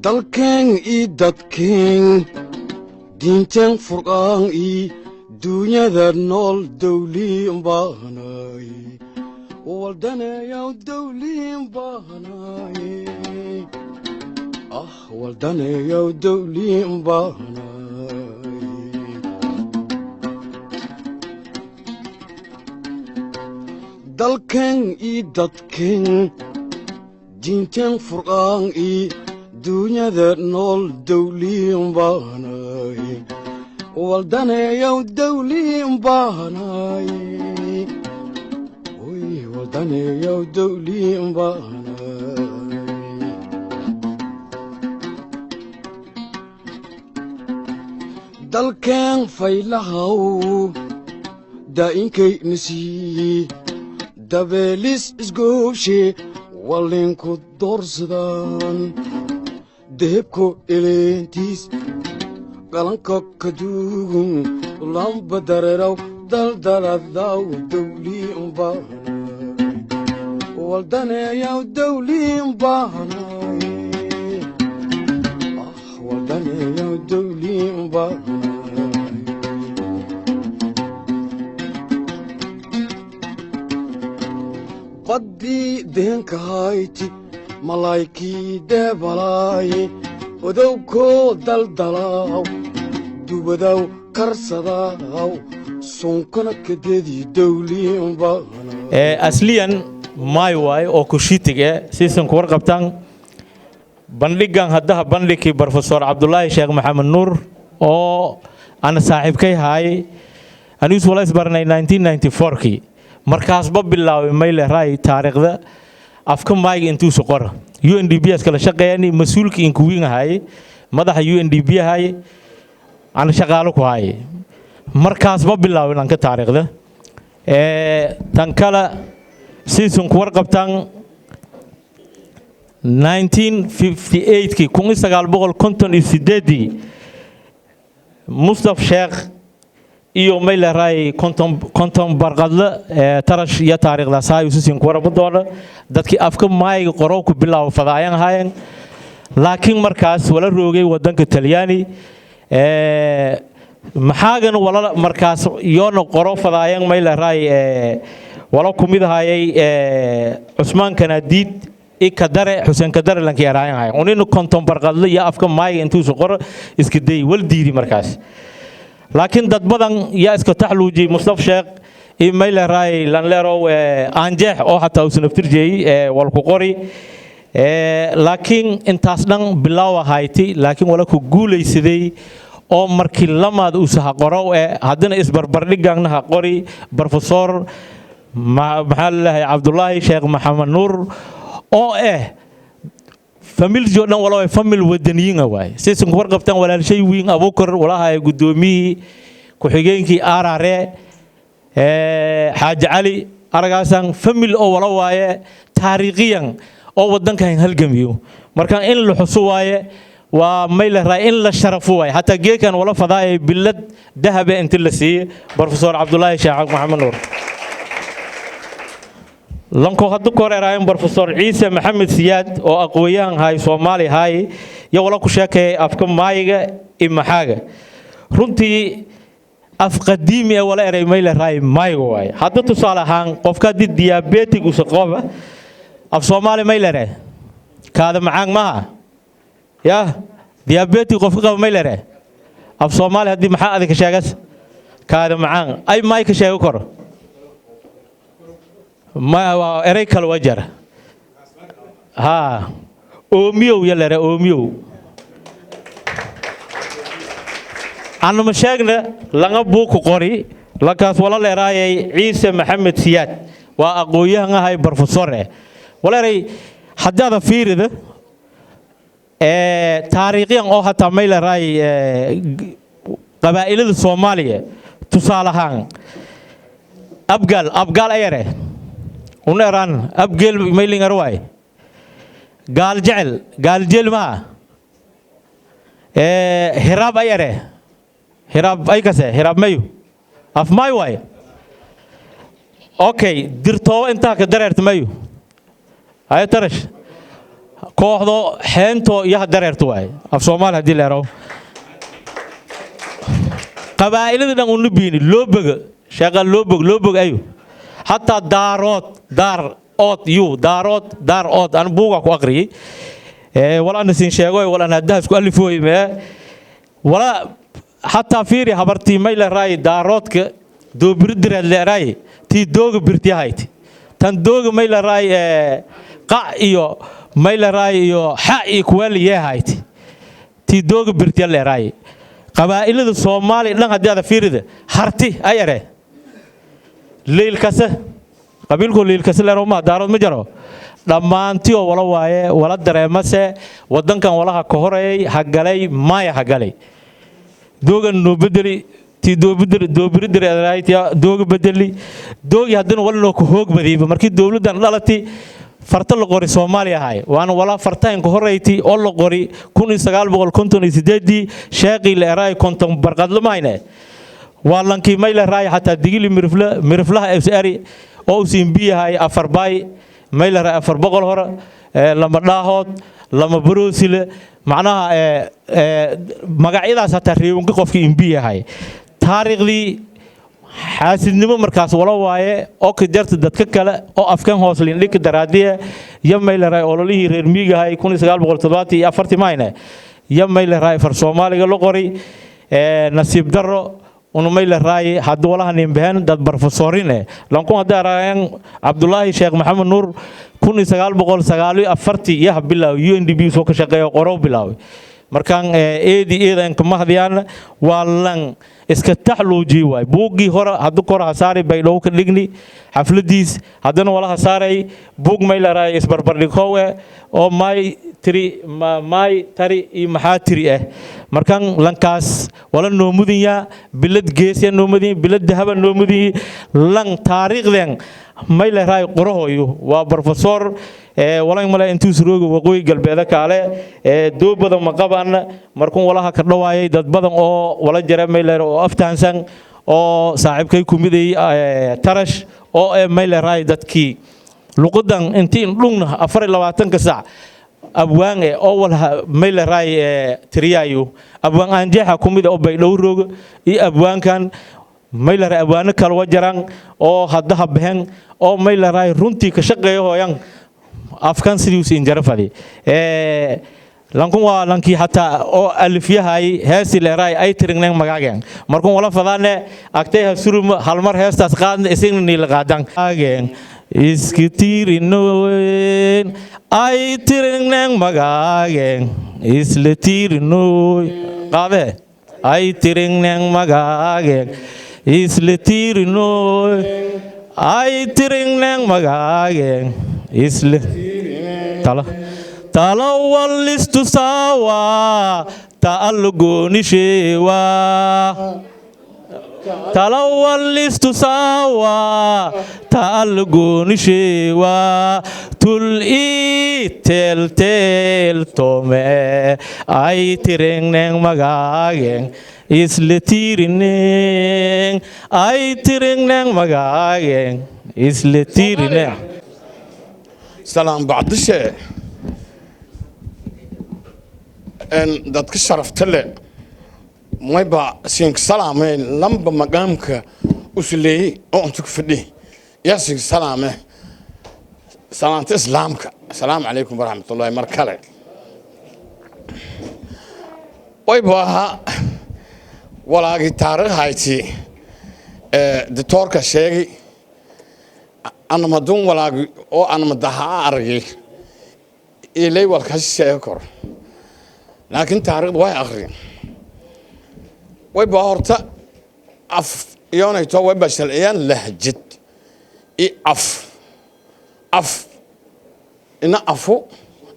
dalkeen ii dadkeen diinteen furqaan ii duunyada nool dawliin baahnay waldaneeyaw dawliin baahnay waldaneeyaw dawliin baahnay dalkeen ii dadkeen diinteen furqaan ii duunyada nool dawliin baahnay waldaneeyaw dawliin baahnay waldaneeyaw dawliin baahnay dalkeen faylahaw daa'inkay nasiiye dabeelis isgoobshe wallinku doorsadaan dehebko eleentiis qalanka kaduugun lamba dareeraw daldaladaw dawliin baahnay waldaneeyaw dawliin baahnay waldaneeyaw dawliin baahnay baddii deenka hayti malaykii deebalaaye odowkoo daldalaaw dubadaw karsadaaw sunkana kadeedii dawliin baahnay asliyan maay waaye oo kushiitige siisan ku warqabtaan bandhigan haddaha bandhigkii brofesor cabdulaahi sheekh maxamed nuur oo ana saaxiibkay haay anigus wala isbarnay 1994kii markaasba bilaaway mayle raay taariikhda afka maayga intuusu qora UNDP kala shaqeeyay mas'uulka in kuwiin ahay madaxa UNDP ahay aan shaqaalo ku hay markaasba bilaaway anka taariikhda tan kala season ku warqabtaan 1958kii 1958 Mustafa Sheekh iyo mayle raay konton barqadla tarash ya taariikhda saayu season ku warqab doona dadkii afka maayga qoro ku bilaaway fadaayan haayeen laakiin markaas wala roogay wadanka Talyaani maxaagan wala markaas yoona qoro fadaayan mayle raay wala kumid ahaayay Usmaan Kanadiid ikadare Xuseen Kadare lankii yaraayan haayeen unina konton barqadla ya afka maayga intuu soo qoro iska day wal diiri markaas laakiin dad badan yaa iska taxluuji Mustafa Sheekh mayle raay lan leero aanjeex oo hataa uu naftirjay wal ku qori laakiin intaas dhan bilaaw ahayti laakiin wala ku guuleysaday oo markii lamaad uu saha qoro hadana isbarbardhigana ha qori professor maxallahi cabdulaahi sheekh maxamed nuur oo family jodan wala way family wadaniin waay seesan ku warqabtaan walaalshay wiin abukar walaha gudoomiyi ku xigeenkii arare xaaji cali aragaasan family oo wala waaye taariikhiyan oo wadankan halgamiyo marka in la xuso waaye waa mayle raay in la sharafo waaye hatta geekan wala fadaay bilad dahab inta la siiyay professor cabdulaahi sheekh maxamed nuur lanko haddu koreerayeen professor ciise maxamed siyaad oo aqoonyahan hay Soomaali hay ya wala ku sheekay afka maayga maxaaga runtii af qadiimi wala eray mayle raay maayga waaye hadda tusaale ahaan qofka diabetic uu qaba af Soomaali mayle raay kaada macaan ma ya diabetic qofka qaba mayle raay af Soomaali hadii maxaa aad ka sheegas kaada macaan ay maay ka sheego karo ما أريك الوجر ها أوميو يلا رأ أوميو أنا مشاغنا لعنا بوك قري لكاس ولا لراي عيسى محمد سياد وأقوياء هاي بروفيسور ولا رأي حد هذا فير ده تاريخيا أو حتى ما لراي قبائل الصومالية تصالحان أبقال أيره ونران أبقل ميلين أرواي قال جل ما هراب أيره هراب أي كسه هراب مايو أف ماي واي أوكي درتوا أنت كدرت مايو هاي ترش kooxdo xeento iyo dareerto waay af Soomaali hadii leero qabaa'ilada dhan uu nabiini loo boga shaqa loo bog ayu hatta daarood daar ood yu daar ood aan buuga ku aqriyay wala nasin sheego wala hadaha isku alifooy ma wala hatta fiiri habartii mayla raay daaroodka doobirdireed leeray tii dooga birtiyahayd tan dooga mayla raay qa iyo mayla raay iyo xa iyo kuwali yahayd tii dooga birtiya leeray qabaa'ilada Soomaali dhan hadii aad fiirida harti ayare leel kasa qabiilku leel kasa leero ma daarood ma jaro dhamaantii wala waaye wala dareemase wadankan walaha ka horeeyay hagalay maaya hagalay doogan no bedeli ti doobirdir raaytiya dooga bedeli doogi hadana wala ku hoog badiiba markii dawladdan dhalatay farta la qori Soomaaliya hay waan wala fartaan ka horeeytay oo la qori 1958 sheeqi leeray konton barqad lamayne waalankii mayla raay hatta digili mirflaha FSR oo siin biyahay afar bay mayla raay afar boqol hore lama dhaahood lama buruusile macnaha magacyadaas hatta reewanka qofkii imbiyahay taariikhdii xaasidnimo markaas wala waaye oo ka jarta dadka kale oo afkan hoos lindhig daraadiye yamayla raay ololihii reer miigahay 1974 mayne yamayla raay far Soomaaliga la qori nasiib darro unu mayla raay hadda walaha nimbahan dad professorine lanku hadaraan Abdullahi Sheekh Maxamed Nuur 1949 ya bilaw UNDP soo ka shaqeeyo qorow bilaw markaan eedan ka mahdiyaan waalan iska taxluuji way buugi hore hadu kor hasaari bay dhow ka dhigni xafladiis hadana wala hasaaray buug mayla raay isbarbardhigoowe oo may tari iyo maxaatiri markaan lankaas wala noo mudinya bilad geesiya noo mudinya bilad dahaba noo mudinya lan taariikhdan mayla raay qorahooyo waa professor walaal mala intuu surooga waqooyi galbeed kaale doo badan ma qabaan markuu walaha ka dhawaayay dad badan oo wala jara mayla oo aftaansan oo saaxiibkay kumiday tarash oo mayla raay dadkii luqadan intii dhugna 24 ka saac abwaan oo wala mayla raay tiriyaayo abwaan anjeexa kumida oo bay dhowrooga iyo abwaankan mayla raay abwaana kala wajaran oo hadda behen oo mayla raay runtii ka shaqeeyo hooyan afkan sidii in jarafadi lankun waa lankii hatta oo alifyahay heesi leeray ay tirineen magaagen markuu wala fadaane agtay hasurum hal mar heestaas qaadna isagna la qaadan ageen iskitirinoen ay tirineen magaagen isla tirinoy qaade ay tirineen magaagen isla tirinoy ay tirineen magaagen isla tala walistu sawa ta'aluguni shewa tala walistu sawa ta'aluguni shewa tul tel tome ay tireneng magagen isle tirineng ay tireneng magagen isle tirineng سلام بعد الشيء ان دتك شرفت له ما يبا سينك سلامين لمبا مقامك وسلي او انتك فدي يا سينك سلامه سلامت اسلامك السلام عليكم ورحمه الله مركله ويبا ولاغي تاريخ هايتي دكتورك شيغي أنا ما دون ولا أو أنا ما دها أرجع إلي والكاس يكر لكن تعرض واي آخرين ويبهرت أف يوم يتوه بشليان لهجت أف إن أفو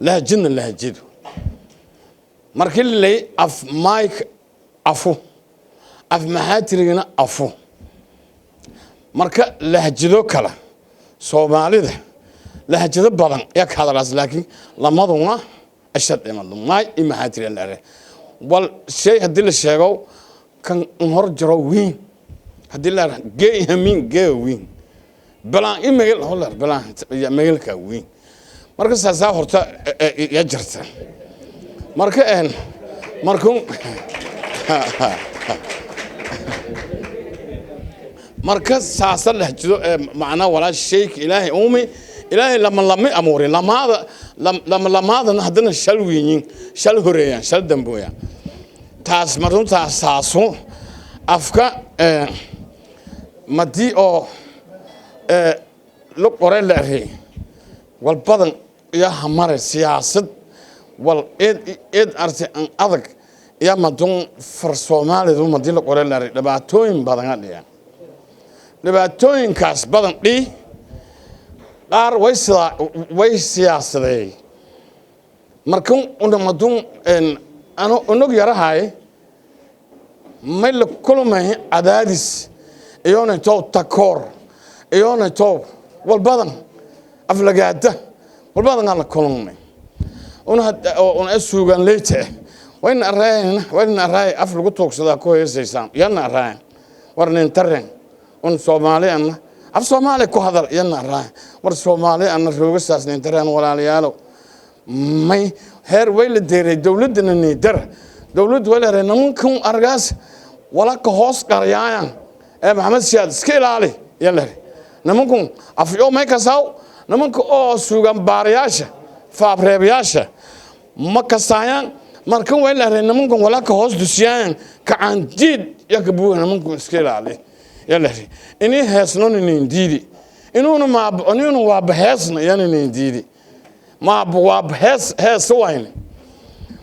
لهجن لهجد مركل لي أف مايك أفو أف محاترين أفو مركل لهجدو كلا Soomaalida lahjado badan yak hadalaas laakiin lamaduna ashad imadumay imahaatiran lare wal shay hadii la sheego kan hor jaro weyn hadii la geeyamin geewin balan email holar balan email ka weyn marka saasaa horta ya jirta marka markuu marka saasa la jido macna wala sheek ilaahay uumi ilaahay lama amuuri lamaada hadana shal wiin shal horeeyaan shal dambooya taas marunta saaso afka madi oo lu qoray la ahay wal badan ya hamar siyaasad wal eed arti an adag ya madun far Soomaalidu madi la qoray la ahay dhibaatooyin badan adhiya dhibaatooyinkaas badan qaar way siyaasaday markan madun ano unog yarahay may la kulmay cadaadis iyona too takoor iyona too wal badan aflagaada wal badan la kulmay una suugan leete wayna array af lagu toogsada ku heesaysan yana array warnin tareen un Soomaaliyan af Soomaali ku hadal yana array war Soomaali aan roogasaas nin tareen walaalayaalo may heer way la deeray dawladana niidar dawlad wala reemankan argaas wala ka hoos qariyaan Maxamed Siyaad iska ilaali yalla nimankan afyo may ka saaw nimanka oo suugan baariyaasha faabreebiyaasha ma ka saayaan markan way la nimankan wala ka hoos dusiyaan ka aandiid ya ka buu nimankan iska ilaali yalla inii heesno nin diidi inuu waa baheesna yana nin diidi ma waa hees wayne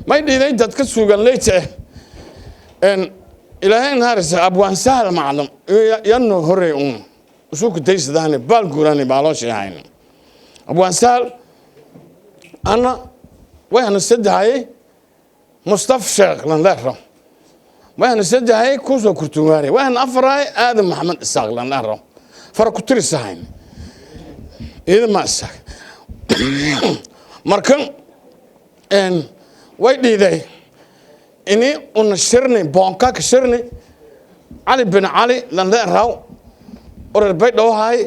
may dhiiday dadka suugan leeyta ilaahay naarisa abwaan sahal maclam yanno hore usuku daysadane bal gurani baaloshi hayna abwaan sahal ana wayna sadahay Mustafa Sheekh lan lahro wayna sadahay kuso kurtuwaare wayna afraay Aadam Maxamed Isaaq lan lahro far ku tirisahayn ida ma sax markan way dhiiday ini shirni bonka ka shirni Ali bin Ali lan lahro orar bay dhawahay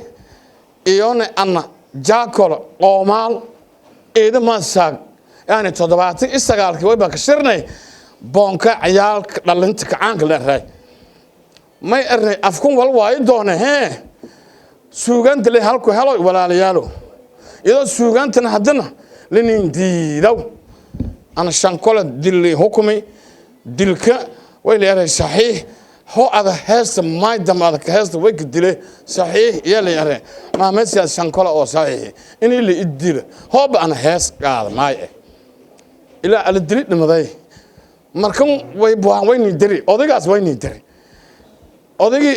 iyona anna jaakol qoomaal ida ma sax yani 79 way ba ka shirnay bonka ciyaal dhalinta kacaanka leeyahay may arnay afkun wal way doona suuganta le halku helo walaalayaalo iyadoo suugantan hadana linin diidaw ana shankola dili hukumi dilka way leeyahay saxiix ho ada heesta maydam ada ka heesta way dilay saxiix yala yare ma meesha shankola oo saxiix in la idila hoob ana hees qaad maay ila ala dilid nimaday markan way ni diri odagaas way ni diri odagi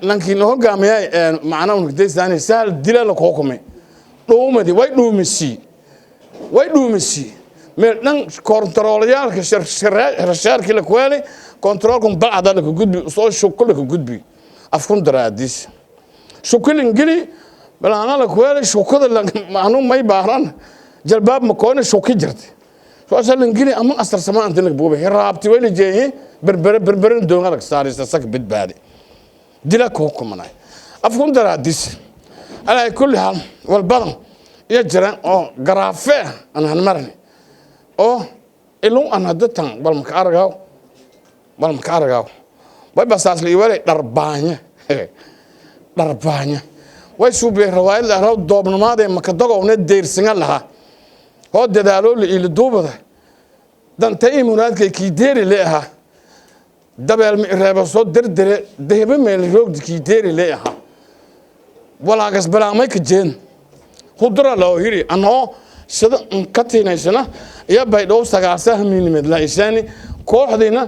lankiin hogaamiyay macna uu deysani sahal dilala ko hukumay dhuumadi way dhuumisi meel dhan kontroolayaalka sharshaarkii la kuwaalay kontroolkan bacda la gudbi soo shukul la gudbi afkun daraadis shukulin gili balaana la kuwaalay shukada macnu may baaran jalbaab ma koona shukki jirtay soo asalin gili ama asar samaan inta la buubay raabti way la jeeyay berberan doonga la saarista sak badbaadi dila ko hukumanay afkun daraadis ala kulli hal wal badan ya jiran oo garaafe aan marnay oo iluu aan hadatan bal ma aragaw way basaas li wala darbaanya way suubay rawaayad la raw doobnamaade ma ka dagowna deersinga laha oo dadaalo ila duubada dantay munaadkay ki deeri leeyaha dabeel mi reebo soo derdere deebe meel roogdi ki deeri leeyaha walaagas balaamay ka jeen khudra loo hiri anoo sida katiinaysana iyo baydhow sagaasa hamiinimad la isani kooxdina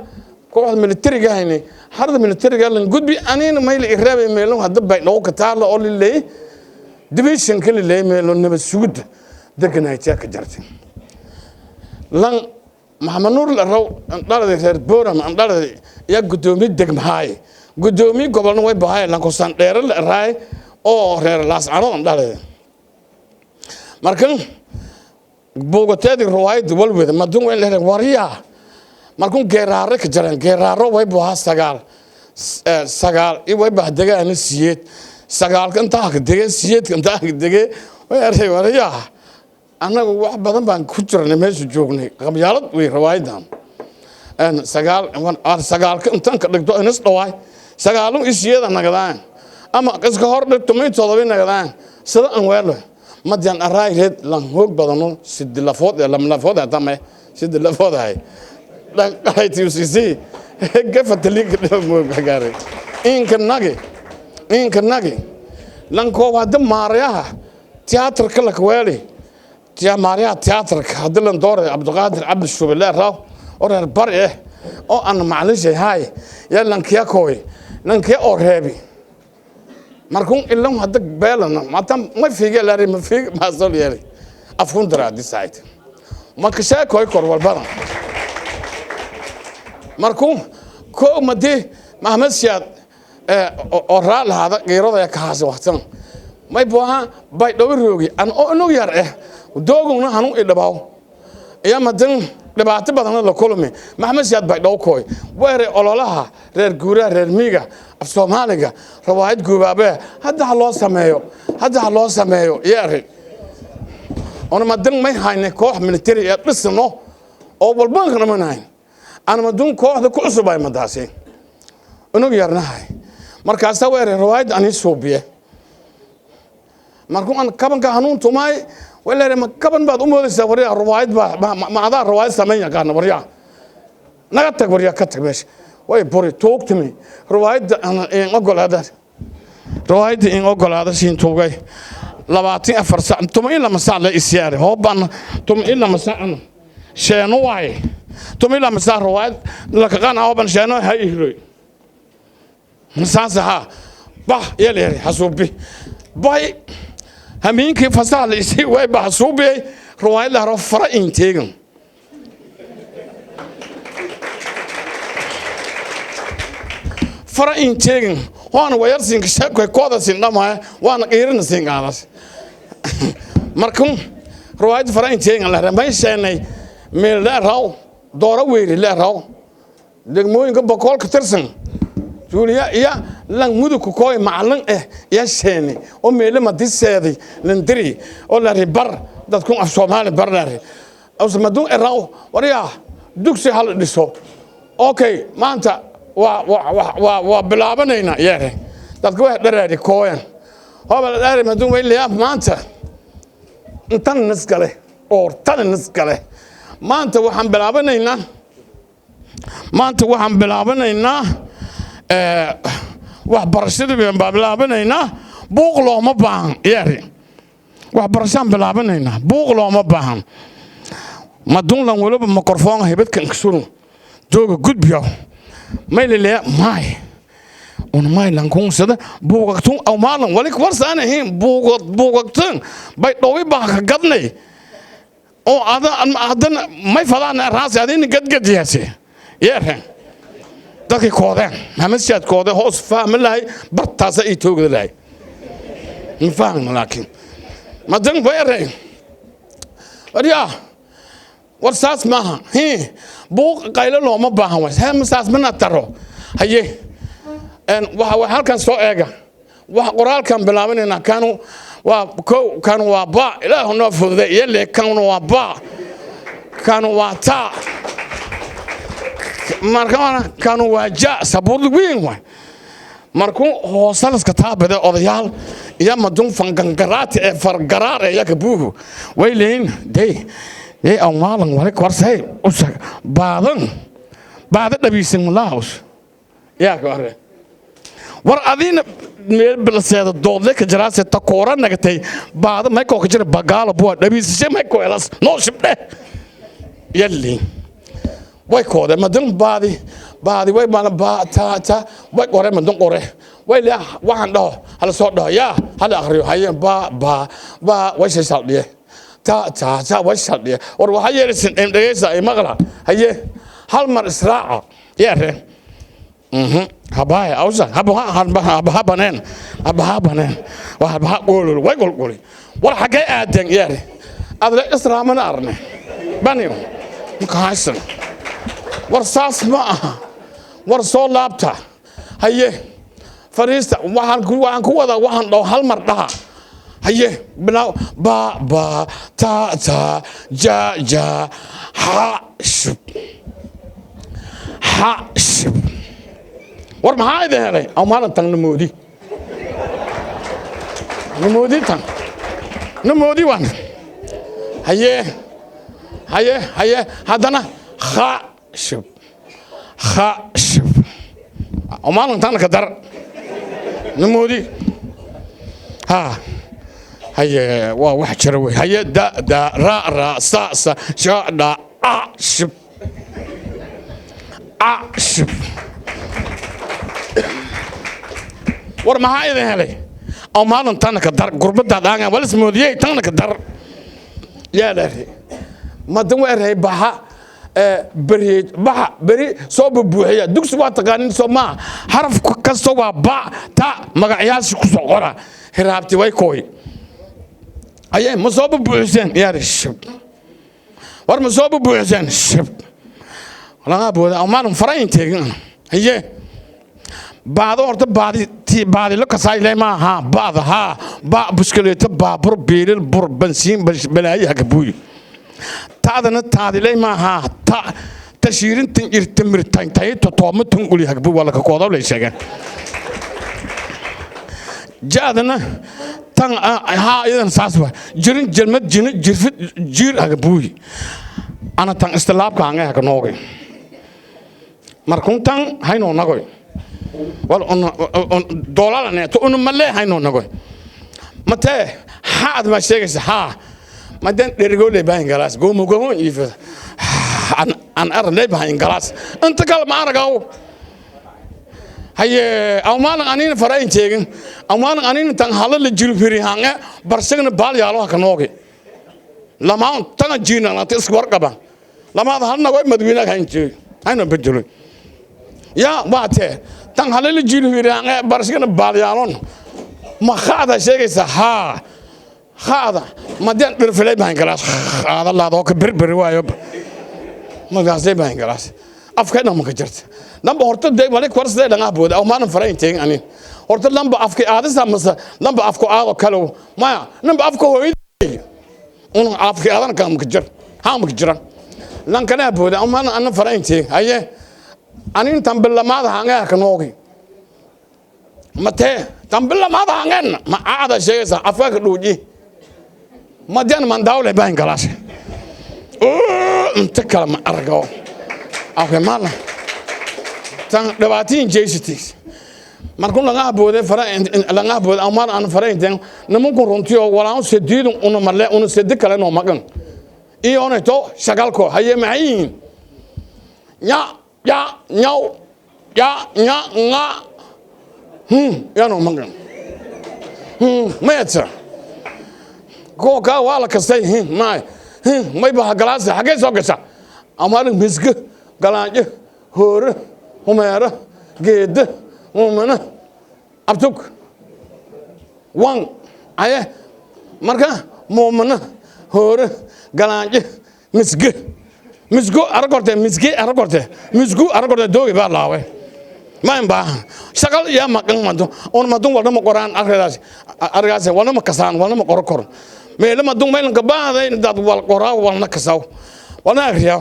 militariga hayni harda militariga lan gudbi anina mayl iraabe meelo hadda baydhow ka taalo oo lilay division kale lay meelo nabad sugud deganayta ka jartay lan Maxamed Nuur la raw dhalada reer Booram aan dhalada ya gudoomiye degmahay gudoomiye gobolna way bahay lan ko san dheer la raay oo reer Laas Caro aan dhalada markan bogoteedi ruwaayad walwada madun way leeyahay wariya markan geeraare ka jaran geeraaro way baa sagaal i way baa degaan siyeed sagaal kan taa ka degay siyeed kan taa ka degay way aray wariya annagu wax badan baan ku jirnay meesha joognay qabyaalad way rawaayadan sagaalka intan ka dhigto inas dhawaay sagaalun isiyada nagadaan ama iska hor dhigto meentooda nagadaan sida aan weelo madyan araayreed lan hoog badano sidilafood ee lamlafood atame sidilafood ay lan qayti usisi gafataliga dhamo gaaray inka nagi lan ko wada maariyaha teatrka la kweeli maariyaha teatrka hadilan doore Abdulqaadir Abdi Shubillah raaw orar bar oo aan macalishay hay ya lan kiyakooy lan kiya orheebi markuu ilaa hadda beelana maatan ma fiige laari ma fiige ma soo yeelay afkun daraadi saayid ma ka sheekoy kor walbada markuu ko madi Maxamed Siyaad oo raal hada geerada ka haas waqtan may booha bay dhowroogi aan oo inuu yar dooguna hanu idhabaaw ayaa madan dhibaato badan la kulmay Maxamed Siyaad bay dhowkoy weere ololaha reer guuraha reer miiga af Soomaaliga rawaayad guubaabe hadda loo sameeyo yeeri ona madan may hayne koox military ee dhisno oo walba kana manayn ana madan kooxda ku cusub ay madaasay inuu yarnahay markaas weere rawaayad ani suubiye markuu aan kabanka hanuun tumay wala ma kaban baad u moodaysaa wariya rawaayad ma adaa rawaayad sameeya kana wariya naga tag wariya ka tag meesha way buri toogtimi rawaayad aan ogolaada siin toogay 24 saac tuma ila masaa la isyaari hooban tuma ila masaa sheeno way tuma ila masaa rawaayad la ka qana hooban sheeno hay ihroy مساسها bah يلي حسوبي باي همين كيف فصل يسي وي بحسوبي رواي له رفر انتيغن فرا انتيغن وانا ويرسين كشاكو كودا سين لما وانا قيرن سين قالس مركم رواي فرا انتيغن لا ما يشاني ميل لا راو دورا ويري لا راو دغموين كبقول كترسن جوليا يا لان مدو كوي معلن يا شيني او ميل ما ديسيدي لندري او لا ريبر ددكون اف سومالي برناري او سمدو اراو وريا دوكسي هل ديسو اوكي مانتا وا بلابنينا ياري ددكو درادي كوين هو داري مدو ويليا مانتا انتن نسقله او تن نسقله مانتا waxaan bilaabanaynaa wax barashada baan bilaabanaynaa buuq looma baahan yari wax barashaan bilaabanaynaa buuq looma baahan madun lan waliba mikrofoon hebadkan kasuru jooga gudbiyo maylile maay una maylan kunsada buuqatun aw maalan wali warsan ahayn buuqatun bay dhoobi baa ka gadnay oo adan may fadaan raas adin gadgadiyase yari dadkii koodeen Maxamed Siyaad koode hoos fahmay bartaas ay toogday ma fahmin laakiin madan bayray wariya warsaas maaha buuq qaylo looma baahan way masaas mana taro haye waxa halkan soo eega wax qoraalkan bilaabanayna kanu waa ba ilaahu noo fududay yele kanu waa ba kanu waa ta markaan kanu waaja sabul weyn way markuu hoosalaska taabada odayaal iyo madun fangangaraat ee fargaraar ee yakabuhu wayleen day aw maalan wali korsay usag baada dhabiisan laos yaa ka hore war adina meel bilseeda doodle ka jaraase ta koora nagatay baada may ko ka jira bagaala buu dhabiisay may ko elas no shibde yalli way koode madan baadi way mana ba ta way qore madan qore way la waxan dhaho hal soo dhaho ya hal akhriyo haye ba way shaldiye ta way shaldiye war waxa yeelsin dhageysa ay maqla haye hal mar israaca yare habaya awsa habanen waxa qolol way qolqoli war xagee aadan yare adla israamana arne baniyo ka haysan war saas ma aha war soo laabta haye fariista waxaan ku wada waxaan dhaw hal mar dhaha هيه بلا با با تا تا جا جا ها شب ها شب ورم هاي ده هلي أو ما نتن نمودي تن نمودي وان هيه هذانا خا شب أو ما نتن كدر نمودي ها هيا واحد شروي هيا دا را سا شا دا شب شب ور ما هاي هلي او ما نتنا كدر غربة داغا ولا سموديه تنا كدر يا لهي ما دمر هي بها بري صوب بوحية دكس واتقانين سوما حرف كسوا با تا مغعياس كسو قرا هرابتي ويكوي أيه مصاب بوحسين يا رشب ور مصاب بوحسين شب لا أبو ده أمان فرين تيجي هي بعد أورد بعد لك سايل ما ها بعد ها بعد بسكليت بابور بيرل بور بنسين بلاي هكبوي تادنا تادي لي ما ها تا تشيرين تنجر تمر تاي تطوم تنقولي هكبوي ولا كقوضة ولا شيء جادنا تان ها إذا ساسوا جرين جلمت جن جرفت جير هكبوي أنا تان استلاب كانغ هكنوغي مركون تان هاي نو نغوي wal on dollar ne to on malle hayno nagoy mate haad ma sheegaysa ha madan derigo le baan galas go mo go if an ar le baan galas anta kal ma aragaw haye awmaan anin farayn teegin awmaan anin tan halal jil firi hanga barsagna bal yaalo ka nooge lama tan jiina la tis warqaba lama hal nagoy madwiina haynti hayno bedelo ya waate tan halal jil firi hanga barsagna bal yaalon ma khada sheegaysa ha khada madan dirfilay baan galas khada la do ka berber waayo ma gaasay baan galas afkayna ma ka jirta lamba horta de wali korsade laga booda oo maan farayn teegin anin horta lamba afka aadisa masa lamba afko aado kalo ma lamba afko hooyay on afka aadan ka ma ka jir ha ma ka jira lan kana booda oo maan an farayn teeg haye anin tambilamaada hanga ka noogi mate tambilamaada hangan ma aada sheegaysa afka dhuuji madan man dawle baan galas inta kala ma argo afka maala tan dhawaatiin jeesitis markuu laga booday laga booday amaan aan faraynteen nimanku runtii oo walaan sediidun una marle una sedi kale no magan iyo ona to shagalko haye maayin nya nga ya no magan meetra ko ka wala kastay may ba galaas xagee soo gasha amaan miska galaanje hore هميرة جد ومنه أبتوك وان أيه مركا مؤمنة هور جلانج مسجو أرقرته مسجو أرقرته دوي بالله ما ينبع شغال يا مكان مدو أون مدو ولا مقران أرجاس ولا مكسان ولا مقرقر ميل مدو ميل كبار ذي داد والقرا ولا كساو ولا أخيا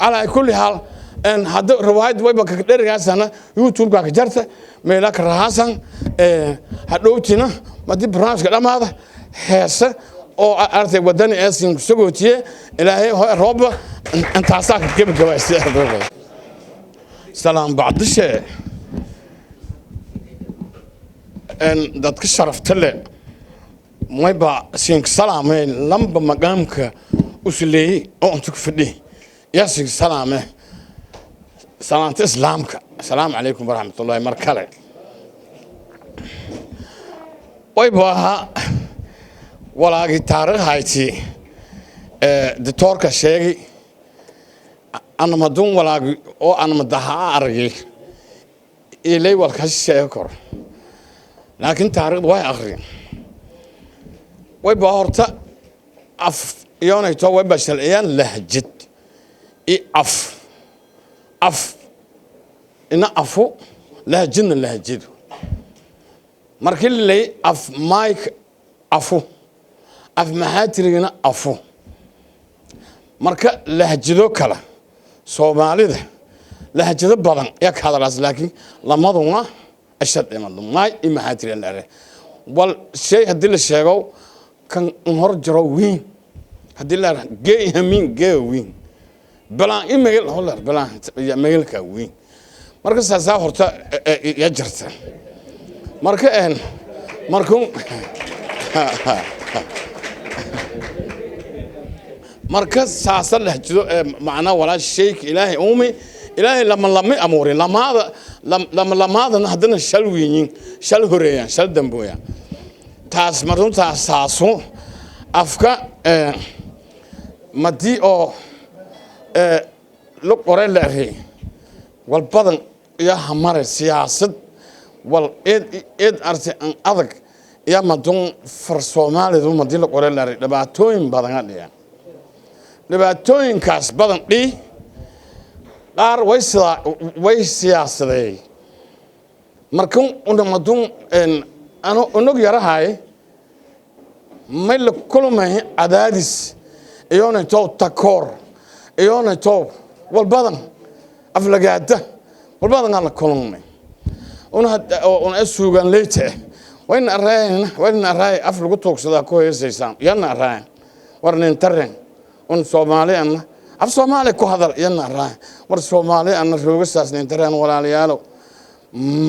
على كل حال ان هذا روايد ويبا كدرغاسنا يوتيوب كا جرت ميلاك راهسن هدوتينا ما دي برنامج كداماده هيسه او ارتي ودني اسين سغوتيه الهي روب انت عساك كيف جواس سلام بعد شيء ان دتك شرفت له ما يبا سين سلامين لمب مقامك وسلي او انت فدي يا سين سلامه سلام إسلامك السلام عليكم ورحمة الله مركلة ويبوها ولا تاريخ هايتي دكتور كشيء أنا ما دون ولا أو أنا ما دها أرجع إلي والكشيء يكر لكن تاريخ واي آخرين ويبوها هرتا أف يونا يتوه ويبشر إيان لهجت أف إن أفو لهجن لهجدو مركل لي أف مايك أفو af maxaatirigana afo marka lahjado kala Soomaalida lahjado badan ya ka hadalaas laakiin lamaduna ashad imadu may maxaatirin lare wal shay hadii la sheego kan hor jaro weyn hadii la geeyamin geewin balan email holar balan email ka weyn marka saasa horta ya jirta marka markuu marka saasa lahjado macna wala shay ilaahay uumi ilaahay lama amuuri lamaada hadana shal weeyeen shal horeeyaan shal damboya taas marunta saaso afka madi oo lu qoreen la ahay wal badan ya hamar siyaasad wal eed arti an adag ya madun far Soomaalidu madi lu qoreen la ahay dhibaatooyin badan adiyaan dhibaatooyinkaas badan qaar way siyaasaday markan una madun ano unog yarahay may la kulmay cadaadis iyona to takoor iyona to wal badan aflagaada wal badan la kulmay una suugan leete wayna raay af lagu toogsada ku heesaysan yana raay warnin tareen un Soomaaliyan af Soomaali ku hadal yana raay war Soomaali aan roogasaas nin tareen walaalayaalo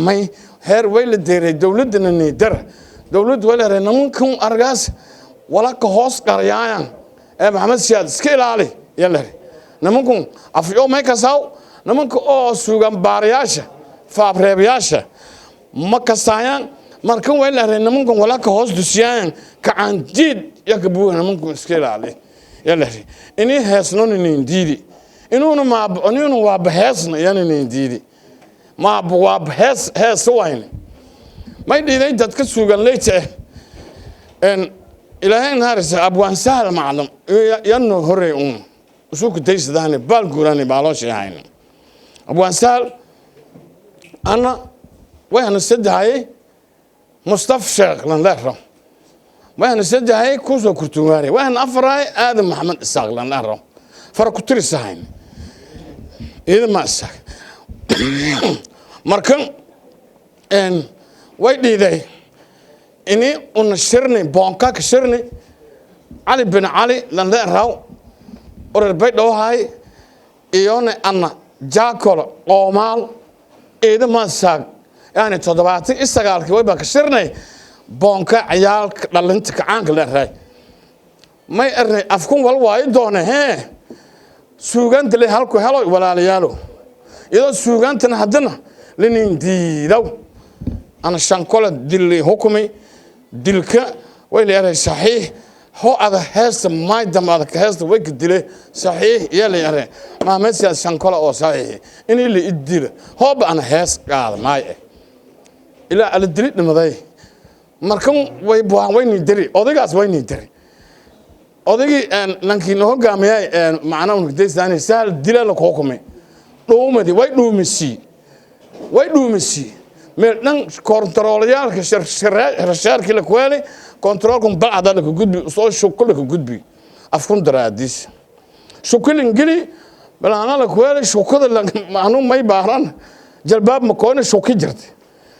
may heer way la deeray dawladana niidar dawlad wala reemankan argaas wala ka hoos qariyaan Maxamed Siyaad iska ilaali yalla nimankan afyo may ka saaw nimanka oo suugan baariyaasha faabreebiyaasha ma ka saayaan markan way la nimankan wala ka hoos dusiyaan ka aanjid yak buu nimankan iska ilaali yalla ini heesno nin diidi inuu waa baheesna yana nin diidi ma waa hees wayne may diiday dadka suugan leeyta ilaahay naarisa abwaan sahal maclam yanno hore usuku taysadaan bal gurani baaloshi hayn abwaan sahal ana wayna sadahay Mustafa Sheekh lan leero wayna sadahay kuso kurtuwaare wayna afraay aadam Maxamed Isaaq lan leero far ku tirisahayn ida ma sax markan way diiday ini un shirni bonka ka shirni Ali bin Ali lan leero orar bay dhawahay iyona anna jaakolo qoomaal ida ma sax yani 79 way ba ka shirnay bonka ciyaal dhalinta kacaanka leeray may arnay afkun wal way doona suuganta le halku helo walaalayaalo iyadoo suugantana hadana linin diidaw ana shankola dilli hukumi dilka way leeyahay saxiix ho ada heesta maydam ada ka heesta way dilay saxiix yelay are ma meesha shankola oo saxiix in ili idila ho ba ana hees qaad maay ila ala dilid nimaday markan way baan way ni diri odagaas way ni diri odagi lankiin hogaamiyay macna uu deysaan sahal dilal ko hukumay dhuumadi way dhuumisi meel dhan kontroolayaalka shirshirka la kuwaalay kontroolku bacda la gudbi soo shukul ka gudbi afkun daraadis shukul ingili balaana la kuwaalay shukada macnu may baaran jalbaab ma koona shukki jirtay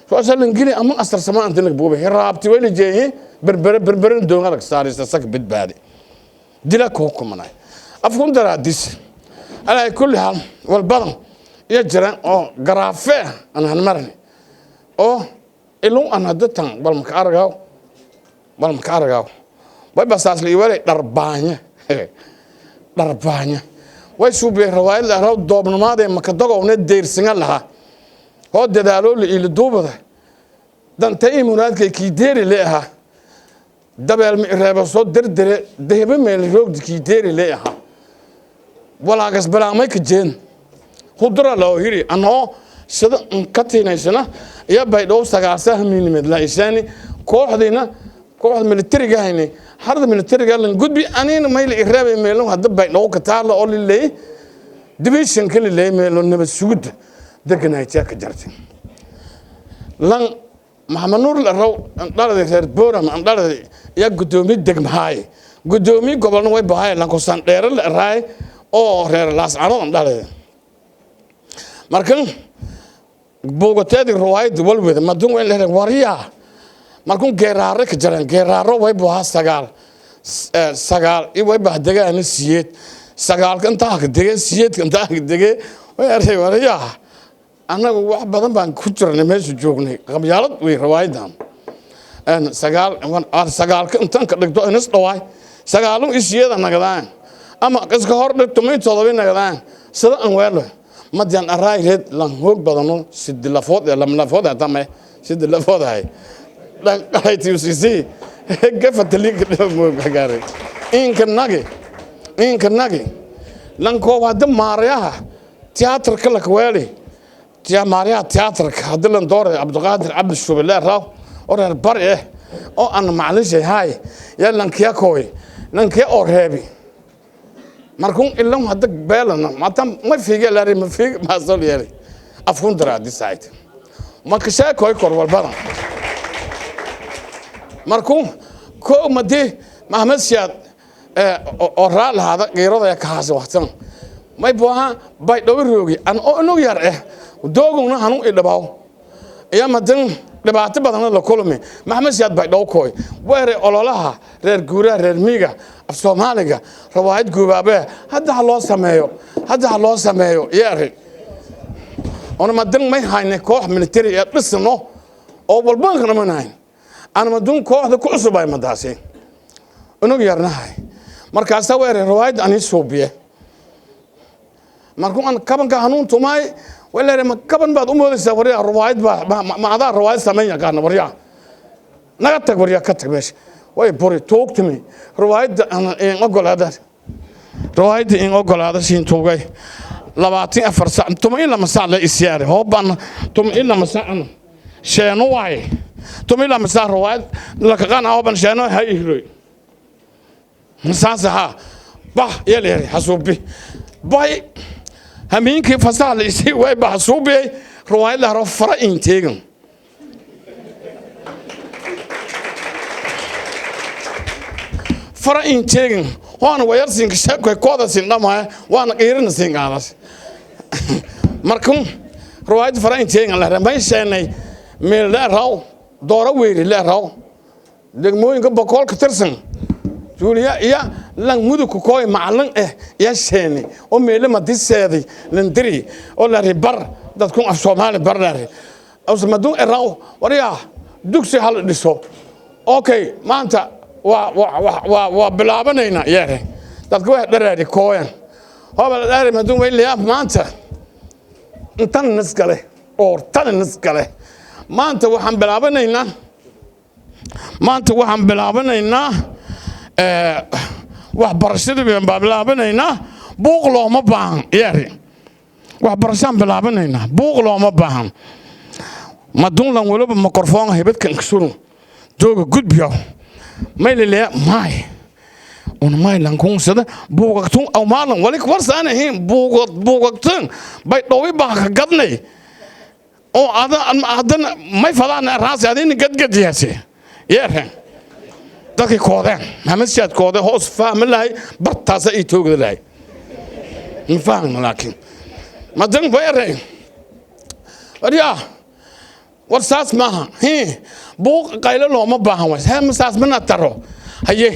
soo asal ingili ama asar samaan tan buuba hiraabti way la jeeyay berber doonga la saarista sak badbaadi dila ko hukumanay afkun daraadis ala kulli hal wal badan ya jiran oo garaafe aan marnay oo iluu aan hadatan bal ma aragaw way basaas li wala darbaanya way suubay rawaayad la raw doobnamaade ma ka dagowna deersinga laha oo dadaalo ila duubada dantay munaadkay ki deeri leeyaha dabeel mi reeba soo dirdire dehebe meel roogdi ki deeri leeyaha walaagas balaamay ka jeen khudra loo hiri anoo sida katiinaysana iyo baydhow sagaasaha miinimad la isani kooxda militariga hayni harda militariga lan gudbi anina mayl ireebay meelo hadda baydhow ka taalo oo lilay division kale lay meelo nabad sugud deganayta ka jartay lan محمد نور الرو دارد غير بورم دارد يا قدومي دغمهاي قدومي قبل نوي بهاي لانكو سان دير الراي او غير لاس عرو دارد markan bogoteedi ruwaayad walwada madun way leeyahay wariya markan geeraare ka jaran geeraaro way baa sagaal i way baa degaan siyeed sagaal kan taa ka degay siyeed kan taa ka degay way aray wariya anagu wax badan baan ku jirnay meesha joognay qabyaalad way ruwaayadan aan sagaal kan tan ka dhigto inas dhawaay sagaalun isiyeeda nagadaan ama iska hor dhigto meetooda nagadaan sida aan weelo مديان أراي ريد لان هوك بدنو سيد لافود لام لافود تامه سيد لافود هاي لان هاي تيوسي كيف تليك مو بحجاري إن كناجي لان كو هذا ماريا تياتر كلك ويلي تيا ماريا تياتر هذا لان دور عبد القادر عبد الشوبلة راو أور البرء أو أنا معلش هاي يا لان كيا كوي لان كيا أورهبي markuu ilaa hadag beelana maatan ma fiiga laari ma fiig ma soo yeelay afun daraadi saayid marka sheekoy kor walbada markuu ko madii Maxamed Siyaad oo raal hada geerada ka haas waqtan may booha bay dhowroogi an oo yar dooguna hanu idhabaw ayaa madan dhibaato badan la kulmay Maxamed Siyaad bay dhowkoy weere ololaha reer guura reer miiga af Soomaaliga rawaayad guubaabe hadda loo sameeyo yeeri ona madan may hayne koox military ee dhisno oo walba qaramanay ana madan kooxda ku cusubay madaasay inuu yarnahay markaas weere rawaayad ani suubiye markuu an kabanka hanuun tumay ولا ما كبن بعد أمور السفرية الروايد ما هذا الروايد سمينا كان وريا نقطة وريا كتر بس وين بوري توك تمي روايد أنا إن أقول هذا روايد إن أقول هذا شيء توقي لبعتين أفرس توم إلا مسألة إسيارة هو بان توم إلا مسألة شانو واي توم إلا مسألة روايد لك كان هو بان شانو هاي يهري مسألة ها bah يلي حسوبي باي همين كيف فصل يسوي وبحسوبي رواية له رفرة إنتاجن فرا إنتاجن هون ويرسين كشاك وكذا سينما وانا غيرنا سينغالس مركم رواية فرا إنتاجن الله ما يشاني من لا راو دورة ويري لا راو دموين كبكول كترسن جوليا يا لان مودو كوكوي معلن يا شيني او ميل ما ديسيدي لندري او لا ريبر دادكون اف سومالي برناري او سمدون اراو وريا دوكسي حال ديسو اوكي ما انت وا بلابنينا ياري دادكو درادي كوين هو بلاري مدون ويلي ما انت انتن نسقله اور تن نسقله ما انت وحن بلابنينا wax barashada baan bilaabanayna buuq looma baahan yari wax barashaan bilaabanayna buuq looma baahan madun lan waliba mikrofoon hebadkan kasuru jooga gudbiyo maylile may on may lan kunsada buuqatun aw maalan wali warsaanahin buuqatun bay dhoobi baa ka gadnay oo adan may falaan raas adin gadgadiyase yari dadkii koodeen Maxamed Siyaad koode hoos fahmi lahay bartaasa ay toogda lahay ma fahmin laakiin madan bayray wariya warsaas maaha buuq qaylo looma baahan way masaas mana taro haye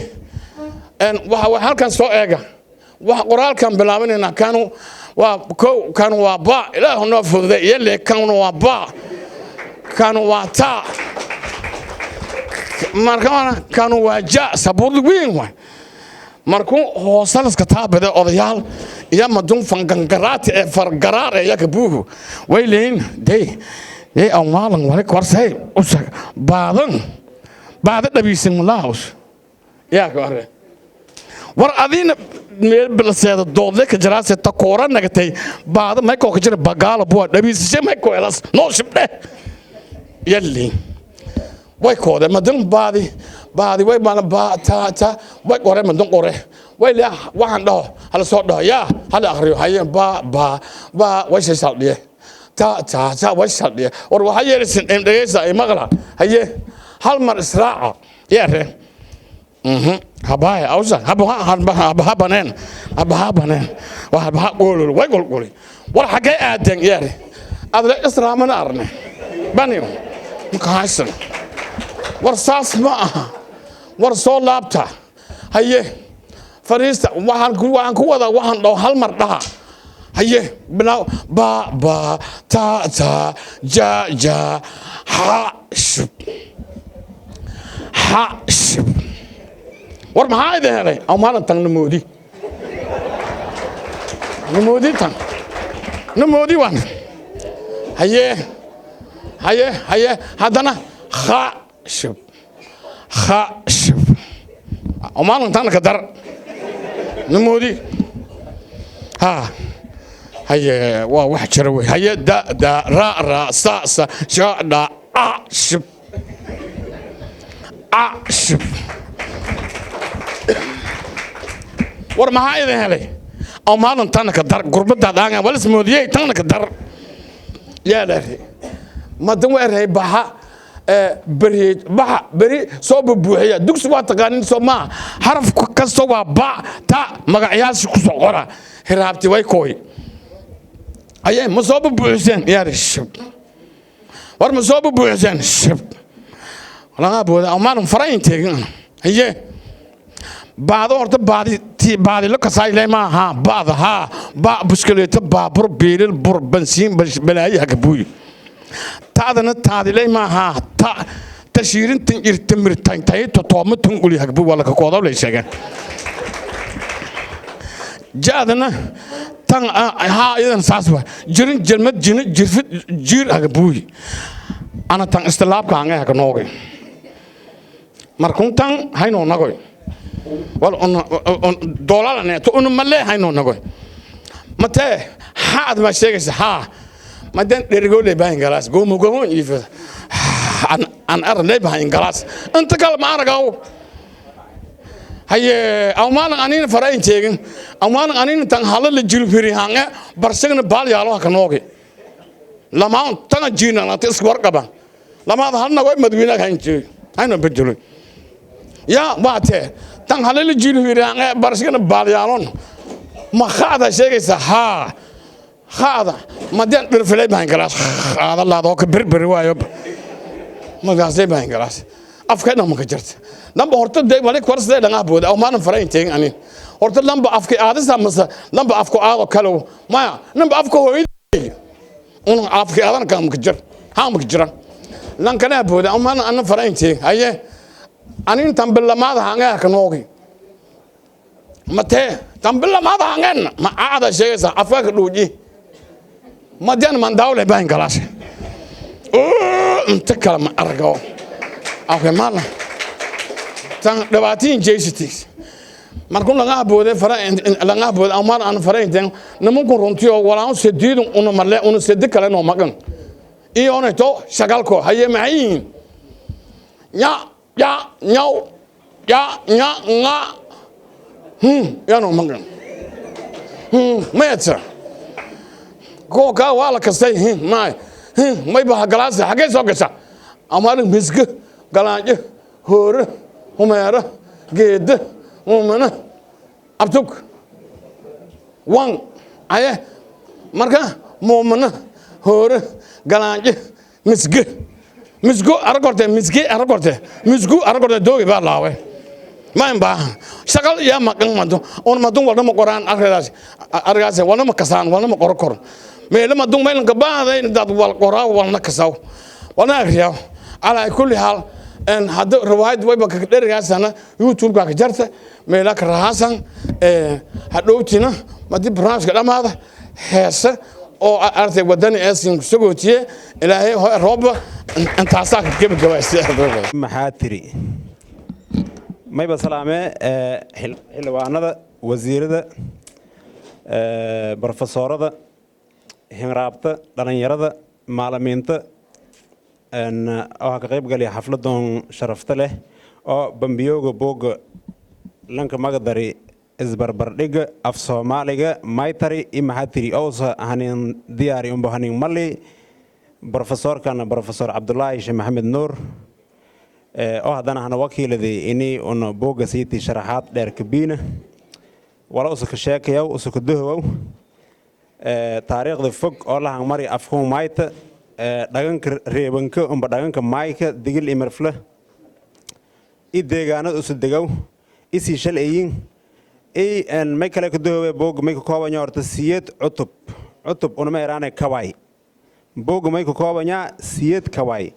waxa halkan soo eega waxa qoraalkan bilaabanayna kanu waa ba ilaahu noo fududay yele kanu waa ba kanu waa taa markaan kanu waaja sabuul weyn way markuu hoosalaska taabada odayaal iyo madun fangangaraat ee fargaraar ee yakabuhu way leen day aw maalan wali korsay usag baada dhabiisan laos yaa ka hore war adina meel bilseeda doodle ka jaraase ta koora nagatay baada may ko ka jira bagaalo buu dhabiisay may ko elas no shibde yalli way koode madan baadi way bana ba ta way qore madan qore way la waxaan dhaho hal soo dhaho yaa hal akhriyo haye ba way shaldiye تا وصل وروحية لسن إمدريسا مغلا هي هل مر إسراع يا ري هباي أوزا هبها بنين وهبها قولوا ويقول قولي والحاجة أدين يا ري هذا إسراع من أرني بنيو مكايسن ورصاص معها ورصول لابتا هي فريستا وحن كودا وحن لو هل مر لها هي بنا با تا جا شب ور maxaa idin helay aw maalintan namoodi tan namoodi wan haye haddana shib aw maalintan ka dar namoodi haye waa wax jira wey haye da ra sa sha da shib war maxaa idin helay aw maalintan ka dar gurbadaad aan wala smoodiyay tan ka dar yaa leeyahay madan weeray baxa beri soo buuxiya dugsi waa taqaanin soo ma haraf kasto waa ba ta magacayaasha ku soo qora hiraabti way kooy ayay ma soo buuxiseen yaa shib war ma soo buuxiseen shib laga booda aw maalin farayn teegin haye baado horta baadi la kasay leema ha baada ha ba buskaleeta baabur beelil bur bansiin balaayaha ka buuyi taadana taadi leema ha ta tashiirintan irtamirtan tay tooma tunguli ha buu wala ka koodo la sheegan jaadana tan ha idan saasba jirin jalmad jirfid jiir ha buuyi ana tan istilaabka anga ka noogay markun tan hayno nagoy wal on dollar neto on malle hayno nagoy mate haad ma sheegaysa ha madan dhergole baan galas goomo ifa an arne baan galas inta kal ma aragaw haye awmaan anin farayn teegin awmaan anin tan halal jilfiri hanga barsagna baal yaalo ka nooge lama tan jiina la tis warqaba lama hal nagoy madwiina kan jeey hayno bedelo ya waate tan halal jilfiri hanga barsagna baal yaalon ma khada sheegaysa ha khada madan dhirfilay baan galas khada la doo ka berber waayo magaasay baan galas afkayna ma ka jirta lamba horta day wali korsay dhaga booda aw maan farayn teegin anin horta lamba afkay aadisa masa lamba afko aado kale ma lamba afko hooyay afkay aadan ka ma ka jir ha ma ka jira lan kana booda aw maan an farayn teegin haye anin tambilamaada hanga ka noogi mate tambilamaada hanga ma aada sheegaysa afka ka dhuuji madan man dawle baan galas inta kala ma argo afkay maala tan dhawaatiin jeesitis markuu laga booday laga booday amar aan faraynteen nimanku runtiyo walaan sediidun una marle una sedi kale no magan iyo oneto shagalko haye maayin ya nga ya no magan mayatsa ko ka wala kasay may ba galaas xagee soo gasha amar misga galaaje hore humera geed umana abtuk wan aye marka moomana hore galaaje misgo aragorte doogi ba laawe maamba shagal ya makan mado on madun wala ma qoraan argaas wala ma kasaan wala ma qorkor meelo madun meel ka baaday dad wal qoraa wala kasaw wala agriya ala kulli hal en hada riwaayad way ba ka dheregaasana youtube ka jarta meela ka raasan hadhowtina madi branch ka dhamaada heesa oo artay wadani asin sugootiye ilaahay roob intaasa ka gabagabaysay maxaa tiri mayba salaame xilwaanada wasiirada professorada hinraabta dhalinyarada maalimiinta oo ka qayb galay xafladan sharafta leh oo bambiyooga booga lanka magadari isbarbardhigga af soomaaliga maytari i maxatiri owsa hanin diyaari umbo hanin mali profesorkana profesor cabdulaahi sheekh maxamed nuur oo haddana hana wakiiladii ini una buugga siitii sharaxaad dheer kabiina wala usuka sheekayow usuka duhowow taariikhda fog oo la hangmari afkuun mayta dhaganka reebanka umba dhaganka mayka digil imarfla i deegaanad usu degow isii shalayin may kale ka duhowe buugga may ka koobanya horta siyed cutub unama eraane kaway buugga may ka koobanya siyed kaway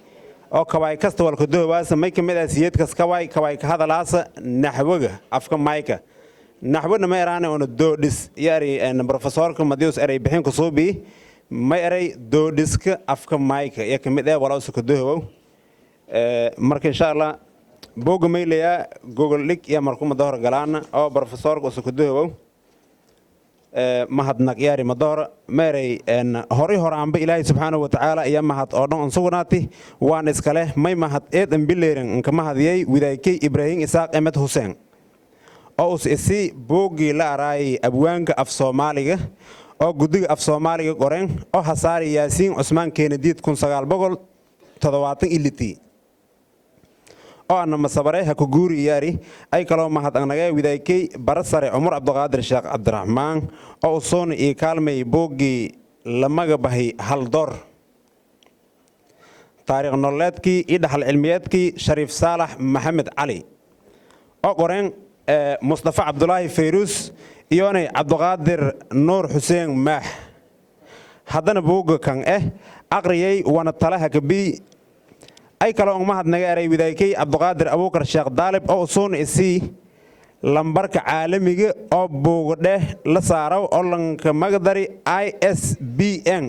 oo kaway kasta walka duhowaasa may ka mid ah siyedkas kaway ka hadalaasa naxwaga afka mayka naxwana ma eraane una doodhis yari profesorka madius eray bixin ku suubi ma eray doodhiska afka mayka iyo ka mid ah wala usuka duhowow marka insha Allah buugga may leeyaa gogol dhig iyo markuma door galaana oo profesorka usuka duhowow mahadnaq yaari madoora meeray horaanba ilaahay subxaanahu wa tacaala iyo mahad oo dhan sugnaati waan iskale may mahad eedan bileeran inka mahadiyay widaykay ibraahim isaaq emed huseen oo us isi buuggii la araayay abwaanka af soomaaliga oo guddiga af soomaaliga qoreen oo hasaari yaasiin cusmaan keenadiid 1970 oo ana masabare ha ku guuri yaari ay kaloo mahad anaga widaykay barasare Umar Abdulqaadir Sheekh Cabdiraxmaan oo soon ii kaalmay buuggii lamaga bahay hal door taariikh nololeedkii iyo dhaxal cilmiyeedkii Shariif Saalax Maxamed Cali oo qoreen Mustafa Abdullaahi Fayrus iyoonay Abdulqaadir Nuur Xuseen Maax haddana buugga kan aqriyay wana talaha kabi ay kaloo mahad naga eray widaykay Abdulqaadir Abuukar Sheekh Daalib oo soon isi lambarka caalamiga oo buugdhe la saaro oo lanka magdari ISBN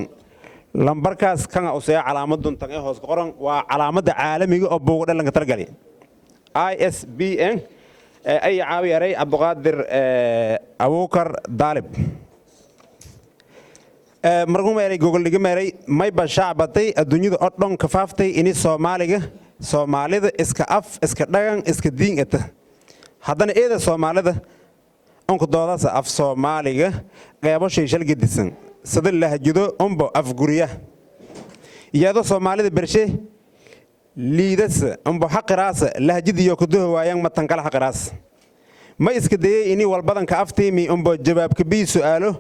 lambarkaas kan oo see calaamadun tan hoos qoran waa calaamada caalamiga oo buugdhe lanka targali ISBN ay caawi eray Abdulqaadir Abuukar Daalib markuu meeray gogol dhiga meeray may ba shacbatay adduunyada oo dhan ka faaftay in Soomaalida iska af iska dhagan iska diin eta haddana eeda Soomaalida onka doodaasa af Soomaaliga qeybo shayshal gedisan sida lahjado umbo afguriya iyadoo Soomaalida bershe liidasa umbo xaqiraasa lahjadiyo ku duhwaayaan matan kala xaqiraas ma iska dayay in walbadan ka afteemi umbo jawaabka bi su'aalo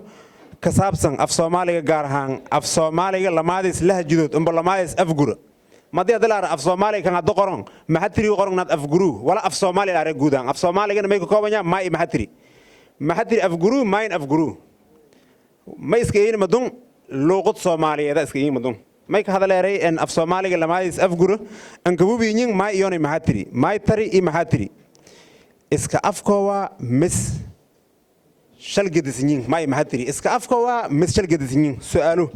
kasaabsan af Soomaaliga gaar ahaan af Soomaaliga lamaadis lahjadood umba lamaadis afgura madii dalaar af Soomaaliga kan hada qoran maxatiri qornad afguru wala af Soomaaliga are guudaan af Soomaaliga may ka koobanya may maxatiri afguru mayn afguru may iska yeeyna madun luqad Soomaaliyeed iska yeeyna madun may ka hadaleeray in af Soomaaliga lamaadis afgura an kabubiyin may yoonay maxatiri may tari i maxatiri iska afkoowa mis shal gedisniin may maxatiri iska afkoowa mis shal gedisniin su'aalo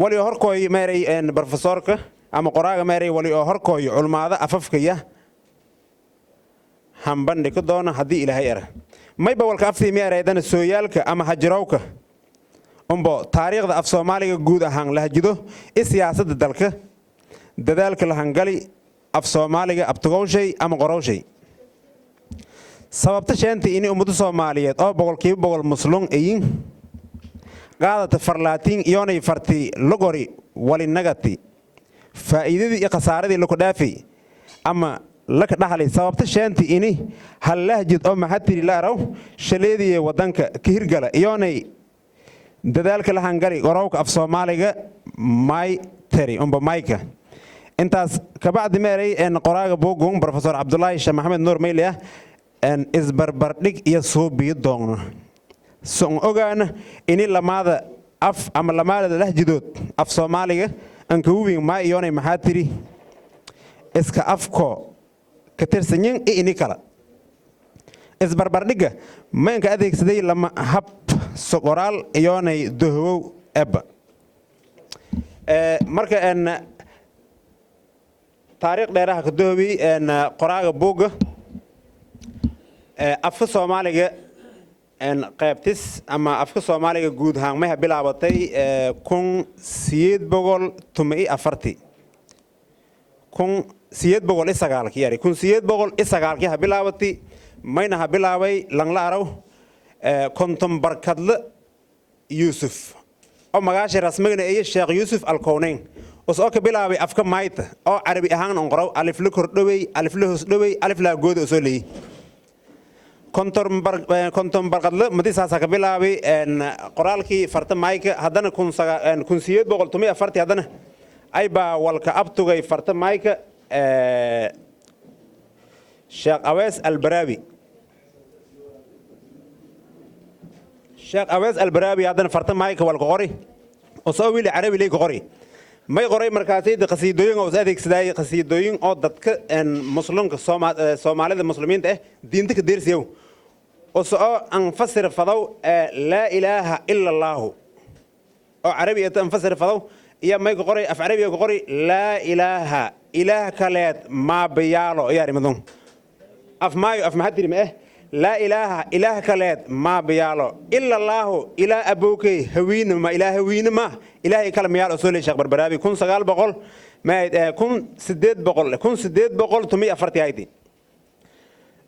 wali horkooy meeray profesorka ama qoraaga meeray wali horkooy culmaada afafkaya hambandhig doona hadii Ilaahay ara may bawalka aftii meereedana sooyaalka ama hajirowka umbo taariikhda af Soomaaliga guud ahaan lahjido siyaasadda dalka dadaalka la hangali af Soomaaliga abtagowshay ama qorowshay sababta sheentay in ummadu Soomaaliyeed oo boqolkiiba boqol muslim ayin qaadata farlaatiin iyoonay farti logori wali nagati faa'iidadii iyo khasaaradii la ku dhaafay ama la ka dhaxlay sababta sheentay in hal lahjid oo maxatiri la araw shaleedii wadanka ka hirgala iyoonay dadaalka la hangari qorowka af Soomaaliga may tari umba mayka intaas ka bacdi meeray qoraaga buugun professor Abdullaahi Sheekh Maxamed Nuur Mayliya isbarbardhig iyo suubiyo doona soo ogaana in lamaada af ama lamaada lahjidood af Soomaaliga an ka hubin ma iyoonay maxatiri iska afko ka tirsanyin in kala isbarbardhiga ma inka adeegsaday lama hab soqoraal iyoonay dohow eba marka taariikh dheeraha ka dohowi qoraaga buuga afka Soomaaliga qaybtis ama afka Soomaaliga guud ahaan ma bilaabatay 1794 1709 bilaabatay mayna ha bilaabay langla araw konton barkadle yuusuf oo magaasha rasmigana ee sheekh yuusuf alkooneyn oo ka bilaabay afka maayta oo carabi ahaan on qoro alif la kordhaway alif la hoos dhaway alif la goodo soo leeyay konton barkadle madisaasa ka bilaabay qoraalkii farta maayka haddana kunsiyeed boqol tumi afartii haddana ay baa walka abtugay farta maayka sheekh awees albaraabi sheekh awees albaraabi haddana farta maayka walka qori oo soo wiili carabi leey qori may qoray markaasay qasiidooyin oo adeegsaday qasiidooyin oo dadka muslimka Soomaalida muslimiinta diinta ka deersiyo oo soo an fasir fadaw la ilaaha illa allah oo carabi aan fasir fadaw iyo may qoray af carabi oo qoray la ilaaha ilaah kaleed ma biyaalo yaarimadun af maayo af mahadiri ma لا إله إله كلاد ما بيالو إلا الله إله أبوكي هوين ما إله هوين ما إله كلام يالو سولي شيخ بربرابي كون سقال بقول ما كون سديد بقول تمي أفرتي هايدي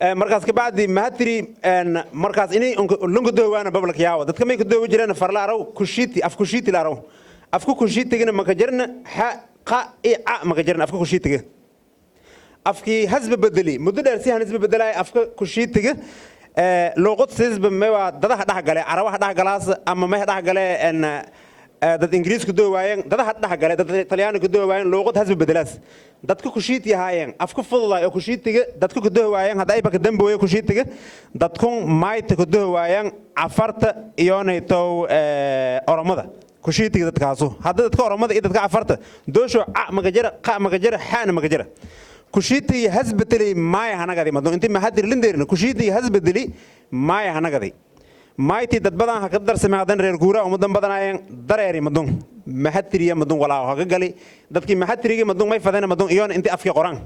مركز كبعد ما هتري أن مركز إني لونك دو أنا بقولك ياو ده كم يكدو وجرنا فرلا رو كشيتي أف كشيتي لا رو أفكو كشيتي جنا ما كجرنا ما كجرنا أفكو كشيتي afki hasb bedeli muddo dheer si han hasb bedelay afka ku shiitiga luqad sisba ma dadaha dhax galay arabaha dhax galaas ama ma dhax galay dad ingiriis ku doowaayeen dadaha dhax galay dad talyaani ku doowaayeen luqad hasb bedelaas dadku ku shiiti haayeen afka fududaay oo ku shiitiga dadku ku doowaayeen haday ba ka dambeeyay ku shiitiga dadku maayta ku doowaayeen afarta iyoonayto oromada ku shiitiga dadkaasu hadda dadka oromada iyo dadka afarta doosho magajira xaan magajira كشيتي هزبتلي ماي هنقدي مدن أنت ما هدر لنديرنا كشيتي هزبتلي ماي هنقدي ماي تي دبضان هقدر سمع دن رجورا ومدن بدن عين دريري مدن ما هتري مدن ولا هقولي دتكي ما هتري مدن ما يفدنا مدن إيون أنت أفكي قران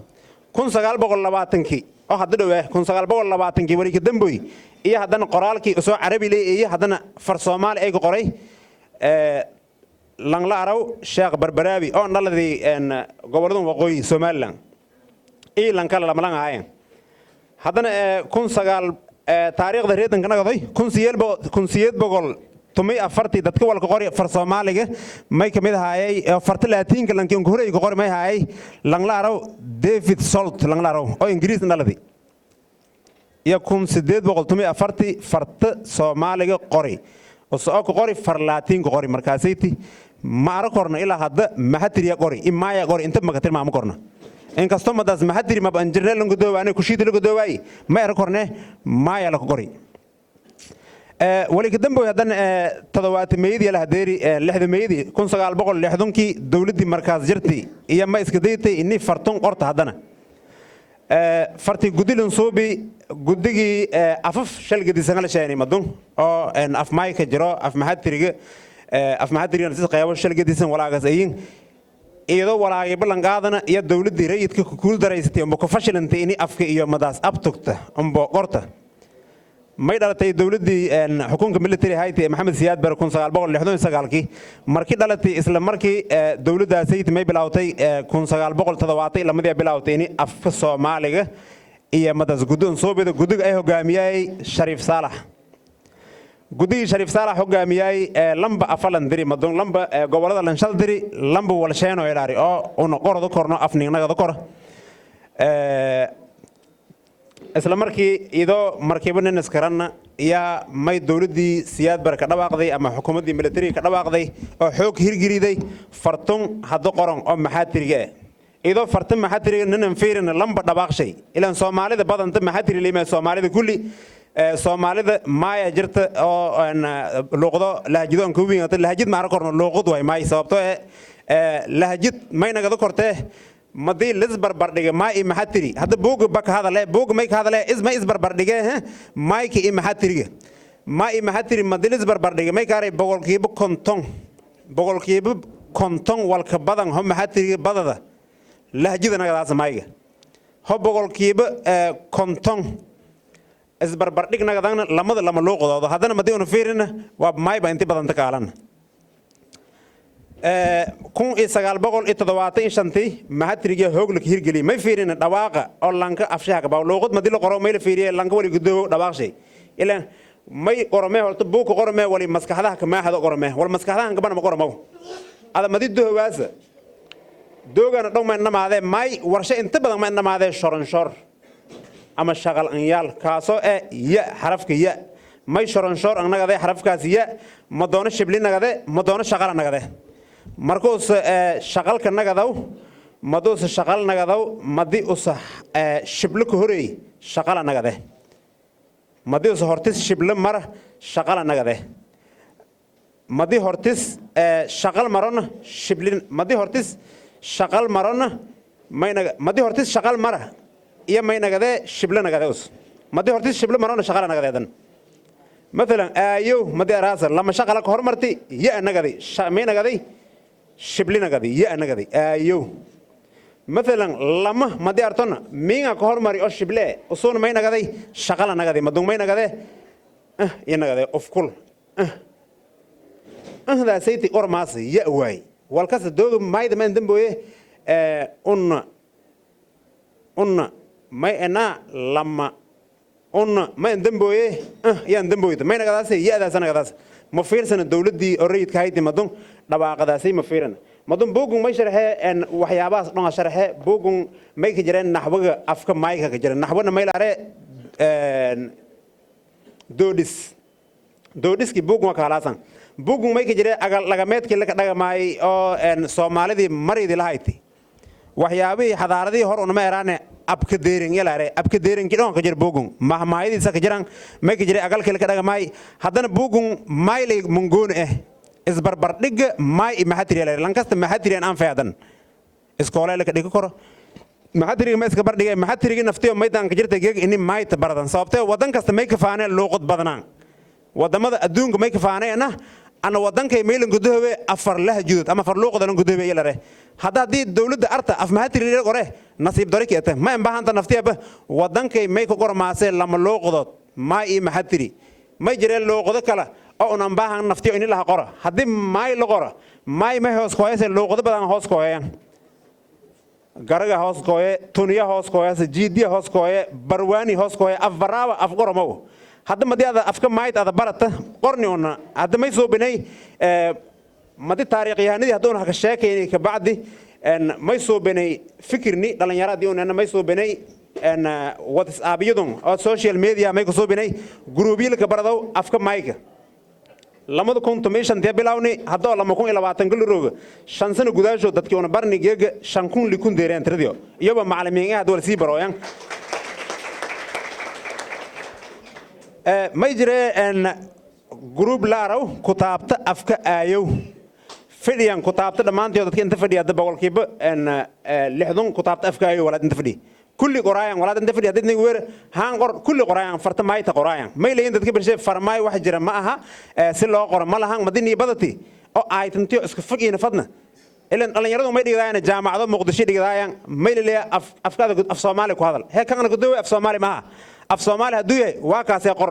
كون سقال بقول لباتنكي أو هذا دوه كون سقال بقول لباتنكي ولي كدم بوي إيه هذا قرالكي أسوأ عربي لي إيه هذا فرسومال إيه قري لانلا أرو شيخ بربرابي أو نالذي إن قبردون وقوي سومالان إيه لانكال لما لانعين هذا كون سجال تاريخ ذريتن كنا قضي كون سيد بقول تمي أفرتي دتك ولا كقاري فرصة مالك ما يكمل هاي فرت لاتين كلام كيون كوري كقاري ما هاي لانلارو ديفيد سولت لانلارو أو إنجليز نالدي يكون سيد بقول تمي أفرتي فرت سومالك قاري وسأو كقاري فرلاتين كقاري مركزيتي ما أركورنا إلا هذا ما هتري قاري إما يا قاري أنت ما كتير ما مكورنا إن كاستوم داز ما هدري ما بنجرنا لونك دوا أنا كشيد لونك دواي ما يركورنه ما يلاك قري ولكن دم بو هذا تدوات ميدي على هديري لحد ميدي كون سقال بقول لحدهم كي دولة دي مركز جرتي هي ما إسكديتي إني فرتون قرط هذانا فرتي جديل نصوبي جديجي أفف شل جدي سنة شيء ما دون أو إن أف مايك جرا أف ما هدري نسيت قياوش شل جدي سنة ولا جزئين iyadoo walaagay ballan qaadana iyo dawladda rayidka ku kuul daraysatay oo ku fashilantay in afka iyo madaas abtugta umbo qorta may dhalatay dawladdii xukunka military hay'adda Maxamed Siyaad Barre 1969kii markii dhalatay isla markii dawladdaasay may bilaawtay 1970 lamadii bilaawtay in afka Soomaaliga iyo madaas guddoon soo bida guddiga ay hogaamiyay Shariif Saalax guddiga Shariif Saalax hogaamiyay lamba afalan diri madon lamba gobolada lanshal diri lamba walsheeno ilaari oo una qordo korno afniinagada kor isla markii idoo markiibanin iskaranna ya may dawladii Siyaad Barre ka dhawaaqday ama xukuumadii military ka dhawaaqday oo xoog hirgiriday fartun hada qoran oo maxaatiriga idoo fartun maxaatiriga ninan fiirin lamba dhawaaqshay ilaan Soomaalida badanta maxaatiri leeyahay Soomaalida kulli Soomaalida maaya jirta oo luqado lahjadon ku weyn oo lahjad ma arkorno luqad way maay sababtoo lahjad maynagada kortee madii lisbar bardhiga maay maxatiri hada buug bak hadale buug may ka hadale isma isbar bardhiga maay ki maxatiriga maay maxatiri madii lisbar bardhiga may kaaray boqolkiiba konton walka badan ho maxatiriga badada lahjada nagadaas maayga ho boqolkiiba konton isbarbardhig nagadana lama loo qodoodo haddana madii una fiirina waa maayba intii badan takaalan kun iyo sagaal boqol iyo toddobaatan iyo shantii mahatriga hoogla ka hirgeliyey may fiirin dhawaaqa oo lanka afshaha ka baa luuqad madii la qoro may la fiiriyay lanka wali gudoobo dhawaaqshay ilaa may qorome horta buuka qorome wali maskaxdaha ka maaxda qorome wal maskaxdaha ka bana qoramo ada madii doowaasa doogana dhong ma namaade may warshe inta badan ma namaade shoranshor ama shaqal anyaal kaasoo ya xarafka ya may shoranshor annagade xarafkaas ya ma doono shibli nagade ma doono shaqal nagade markuus shaqalka nagadaw maduus shaqal nagadaw madi us shibli ku horeey shaqal nagade madi us hortis shibli mar shaqal nagade madi hortis shaqal marona shibli madi hortis shaqal marona maynaga madi hortis shaqal mara iyo maynagade shibli nagade us madi hortis shibli marona shaqal nagadeedan مثلا ايو مدي راسل لما شغله كهرمرتي يا نغدي مين نغدي شبلي نغدي يا نغدي ايو مثلا لما مدي ارتنا مين كهرمري او شبله وصون مين نغدي شغله نغدي مدون مين نغدي يا نغدي اوف كل هذا سيتي اورماس يا واي والكاس دوغ مايد من دمبويه ان ما انا لما ما يندمبويه يندمبويه ما ينقداسي يا ذا سنة قداس مفيرسنا الدولة دي أريد كهيدي مدون دبا قداسي مفيرنا مدون بوجون ما يشرحه إن وحياباس نوع شرحه بوجون ما يكجرين نحوه أفكار ما يكجرين نحوه ما يلاره دودس كي بوجون كهلاسان بوجون ما يكجرين أقل لقمات كله كده ماي أو إن سومالي دي مريض لهايتي وحيابي حضارتي هرون ما يرانه abkadeerin yalaare abkadeerin kidon ka jir bugun mahmaayadi sa ka jiran ma ka jira agal kale ka dhaga may hadana bugun maylay mungoon isbarbar dhig may mahatri yalaare lankasta mahatri aan faadan iskoolay ka dhig koro mahatri ma iska bar dhigay mahatri naftiyo maydan ka jirta geeg in may tabaradan sababtee wadan kasta may ka faanay luuqad badnaan wadamada adduunka may ka faanayna ana wadankay meelin gudahowe afar lahjud ama afar luuqadan gudahowe yalaare hada di dawladda arta af mahatri qore nasiib dariki ata ma baahanta naftiaba wadankay may ku qormaasay lama luuqadood ma ii mahatri may jireen luuqado kala oo aan baahan naftiyo in la qoro hadii may la qoro may hoos kooyay luuqado badan hoos kooyaan garaga hoos kooyay tuniya hoos kooyay jiidiya hoos kooyay barwaani hoos kooyay afbaraaba af qormo hadda madiada afka maayt ada barata qorni ona hadda may soo binay madi taariikhiyahanadii hadduu ka sheekeeyay ka bacdi may soo binay fikirni dhalinyaradii oo may soo binay WhatsApp yadun oo social media may ku soo binay gruubyada ka barado afka maayka lamada contomation tii bilawni hadda 2020 galurooga 5 sano gudaasho dadkii oo barnigeega 5 likun deereen tiradiyo iyaba macallimiin ah dawlad sii barooyan ما يجري أن جروب لارو كتابة أفكار أيو فديان كتابة دمان تيو تكين تفدي هذا بقول كيب أن لحظون كتابة أفكار أيو ولا تنتفدي كل قرايان ولا تنتفدي هذا نقول هانقر كل قرايان فرتماي تقرايان ما يلين تكبر شيء فرماي واحد جرا معها سلا قرا ما لهان مدني بدتي أو آية تنتيو اسكفقي نفضنا إلا أن يردون ما يدري أنا جامعة مقدسي دقيقة ما يلي أفكار أفصامالي كهذا هي كان قدوة أفصامالي معها af Soomaaliya duuye waa kaasay qor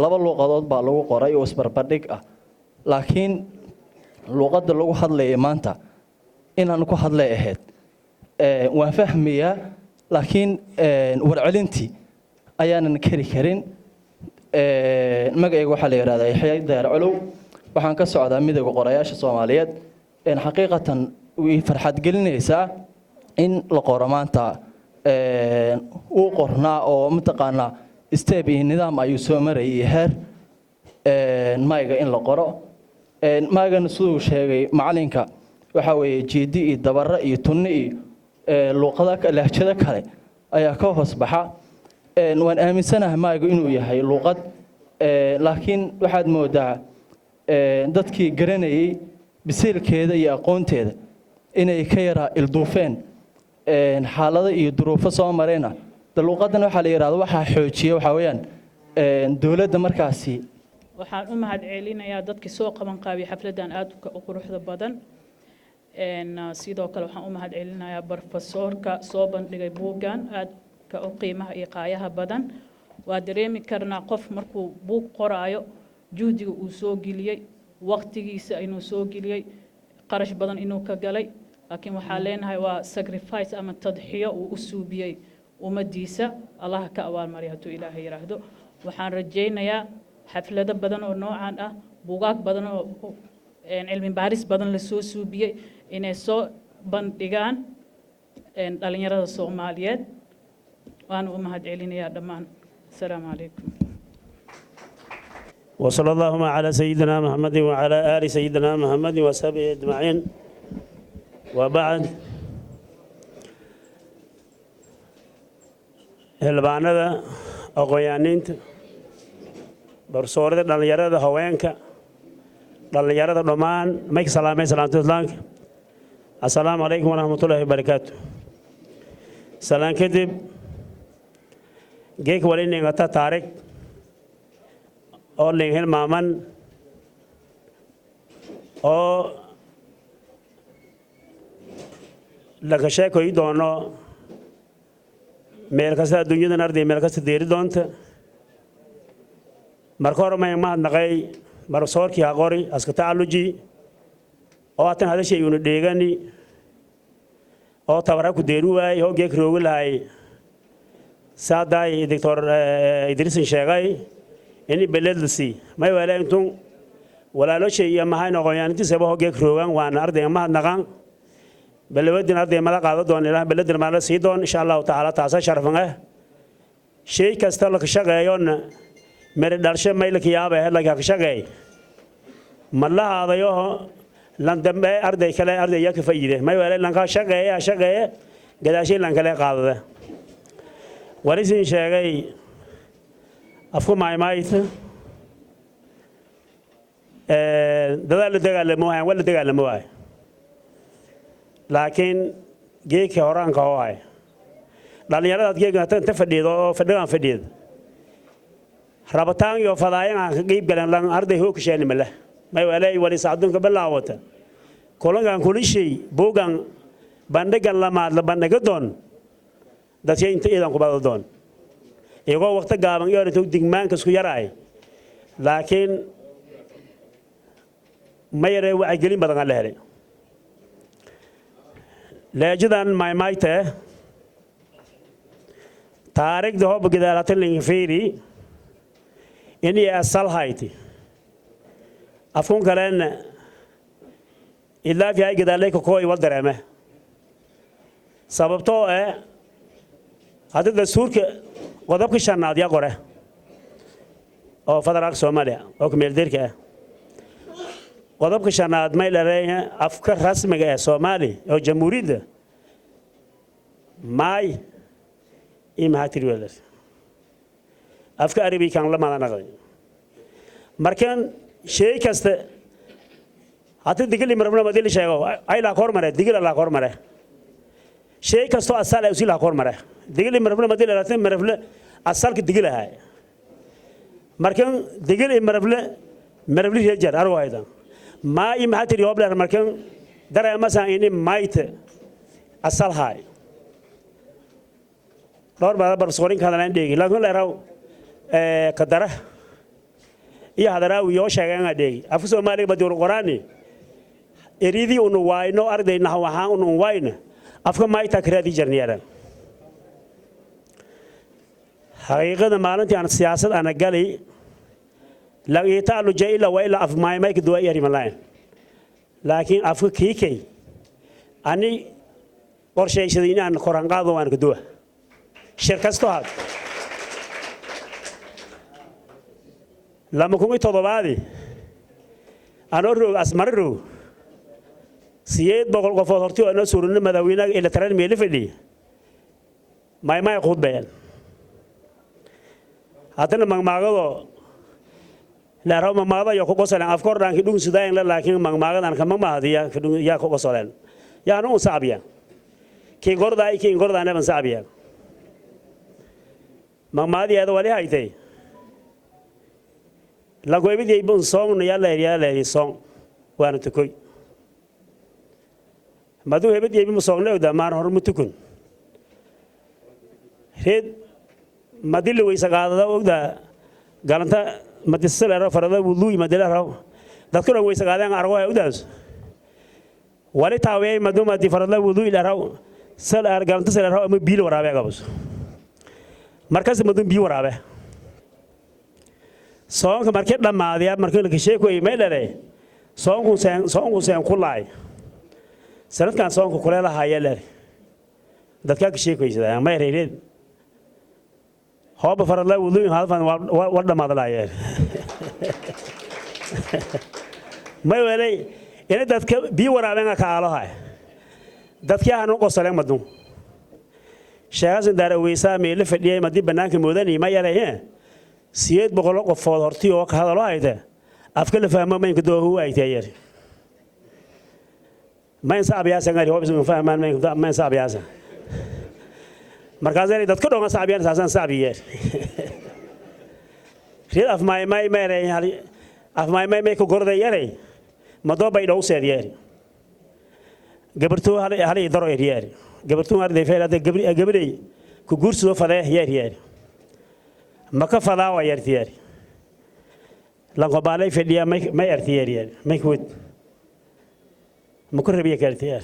laba luqadood baa lagu qoray oo isbarbardhig ah laakiin luqadda lagu hadlayo maanta inaan ku hadlay ahayd waan fahmiyaa laakiin warcelintii ayaanan kari karin magacayga waxa la yiraahdaa Yaxya Daar Culuw waxaan ka socdaa midowga qorayaasha Soomaaliyeed xaqiiqatan way farxad gelinaysaa in la qoro maanta uu qornaa oo mataqaana step iyo nidaam ayuu soo marayay heer mayga in la qoro maagana sidoo sheegay macalinka waxa weeye jeedi iyo dabarra iyo tunni iyo luqada lahjada kale ayaa ka hoos baxa waan aaminsanahay mayga inuu yahay luqad laakiin waxaad moodaa dadkii garanayay bisilkeeda iyo aqoonteeda inay ka yara ilduufeen xaalada iyo duruufo soo marayna luqadan waxa la yiraahdo waxa xoojiye waxa weeyaan dawladda markaasi waxaan u mahad celinayaa dadkii soo qaban qaabay xafladan aad u quruxda badan sidoo kale waxaan u mahad celinayaa professorka soo bandhigay buugan aad ka qiimaha iyo qaayaha badan waa dareemi karnaa qof markuu buug qoraayo juhdiga uu soo geliyay waqtigiisa inuu soo geliyey qarash badan inuu ka galay laakiin waxaa leenahay waa sacrifice ama tadxiyo uu u suubiyey ummadiisa allah ka abaalmariyo hadduu ilaahay yiraahdo waxaan rajaynayaa xaflado badan oo noocan ah buugaag badan oo cilmi baaris badan la soo suubiyey inay soo bandhigaan dhalinyarada Soomaaliyeed waan u mahadcelinayaa dhammaan assalaamu calaykum وصلى اللهم على سيدنا محمد وعلى آل سيدنا محمد وصحبه أجمعين وبعد هلبانada aqoonyaaniinta barsoorada dhalinyarada haweenka dhalinyarada dhammaan may salaamay salaanta islaamka assalaamu alaykum wa rahmatullahi wa barakatuh salaan kadib geek wali ningata taariikh oo leen hilmaaman oo laga sheekoy doono meel kasta adduunyadan arday meel kasta deeri doonta marka hore ma mahadnaqay barsoorkii aqori aska tacalluji oo atan hadashay uu dheegani oo tabara ku deeri waay oo geek roogi lahay saaday doctor Idris sheegay ini beledlsi may wala intuu walaalo shay ma hayno qoyaanti sababo geek roogan waan arday mahadnaqan بلودنا أرضي ملا قاعدة دون الله بلدنا ملا سيدون إن شاء الله تعالى تعالى شرفنا شيء كاستلك شقيون مرد درش ما يلك يابه لك شقي ملا هذا يوه لندم أرضي كلا أرضي يك فيده ما يقول لك شقي قد أشيل لك لا قاعدة ورثين شقي أفهم معي مايت ده اللي تقال موه ولا تقال موه laakiin geeka horaanka oo ay dhalinyarada geeka tan fadhido fadhigan fadhid rabataan iyo fadaayan aan qeyb galan lan arday hoog sheeni mala may walay wali saadunka bilaawata kolangan kulishay boogan bandhigan lama la bandhiga doon dadka inta iidan ku bado doon iyagoo waqti gaaban iyo intuu digmaanka isku yaraay laakiin ma yaray waxa gelin badan la helay لاجدان مايته تاريخ ده بقدرات الإنفيري إني أصل هايتي أفهم كلام إلا في أي قدرة كوي والدرامة سبب تو هذا الدستور قدام كشان ناديا قرة أو فدراك سوماليا أو كميل ديرك قدام كشان ناد ما يلريه أفكار رسمية سومالي أو جمهورية ماي إم هاتري ولا أفكار عربي كان لما أنا قاعد مركان شيء كست هاتي دقيقة مرمنا ما ديل شيء أي لا كور مرة دقيقة لا كور مرة شيء كستو أصل أوسي لا كور مرة دقيقة مرمنا ما ديل راتين مرفلة أصل كدقيقة هاي مركان دقيقة مرفلة يجر أروه هذا ما إم هاتري وبلا مركان درا مثلا إني مايت أصل هاي دور بعد برسولين كذا لندي لكن لا راو كدرة إيه هذا راو يوش هعان عندي أفسو مالك بدور قراني إريدي أنو واينو أردي نحو هان أنو واين أفكر ما يتكرر دي جرنيرا حقيقة مالنتي عن السياسة أنا قالي لا يتعلو جاي إلا وإلا أف ما يكدوا يري ملاين لكن أفكر كي أني قرشة شديني عن قران قاضو عن كدوه شركة استوهاد لما كنت تضبادي أنا أروح أسمره سيد بقول قفاطرتي وأنا سورنا مدوينا إلى ترى الميل فدي ما يأخذ بيان هاتنا مغماغو لا رأوا مغماغو يأخذ قصلا أفكار رانك دون سداين لا لكن مغماغو أنا كم مغماغو يأخذ قصلا يا نو سابيا كين غردا أنا من سابيا مغماغو هذا ولي هايتي لا قوي بدي يبون صون يلا صون وأنا تكوي ما دو هبدي يبون صون له ده ما نهرم تكون هيد ما دل ويسا قاعدة وقدا قالنتا ما تسلا را فردا ولوي ما دل را dadkuna way sagaadeen argo ay u daas wali taaway maduma di farad la wudu ila raw sal arganta sal raw ama biil waraabe gabas markaas madum biil waraabe soonka markii dhamaadaya markii la sheeko ay meelare soonku seen kulaay sanadkan soonku kuleelaha yeelay dadka ka sheekaysa ma yareeyeen hoob farad la wudu halfan war dhamaadlaayeen ma weelay ina dadka biyo waraabeen ka aalahay dadka aanu qosaleen madun sheegas daara weysa meel fadhiyay madi banaanka moodani ma yareeyeen 700 qofood hortii oo ka hadalo hayda afka la fahmo ma inkoo uu ay taayir ma insaab yaa sangari hoob isma fahmaan ma insaab yaa markaas ay dadka dhoma saabiyaan saasan saabiyeen reer af may meeray hali af may ko gorday yaray mado bay dhaw seediyeen gabartu hali daro yeer gabartu arday feelada gabadhay ku guurso faday yeer maka fadaa waa yeer la qobalay fadhiya may artiyeer may kuwad maka rabiya kartiyeer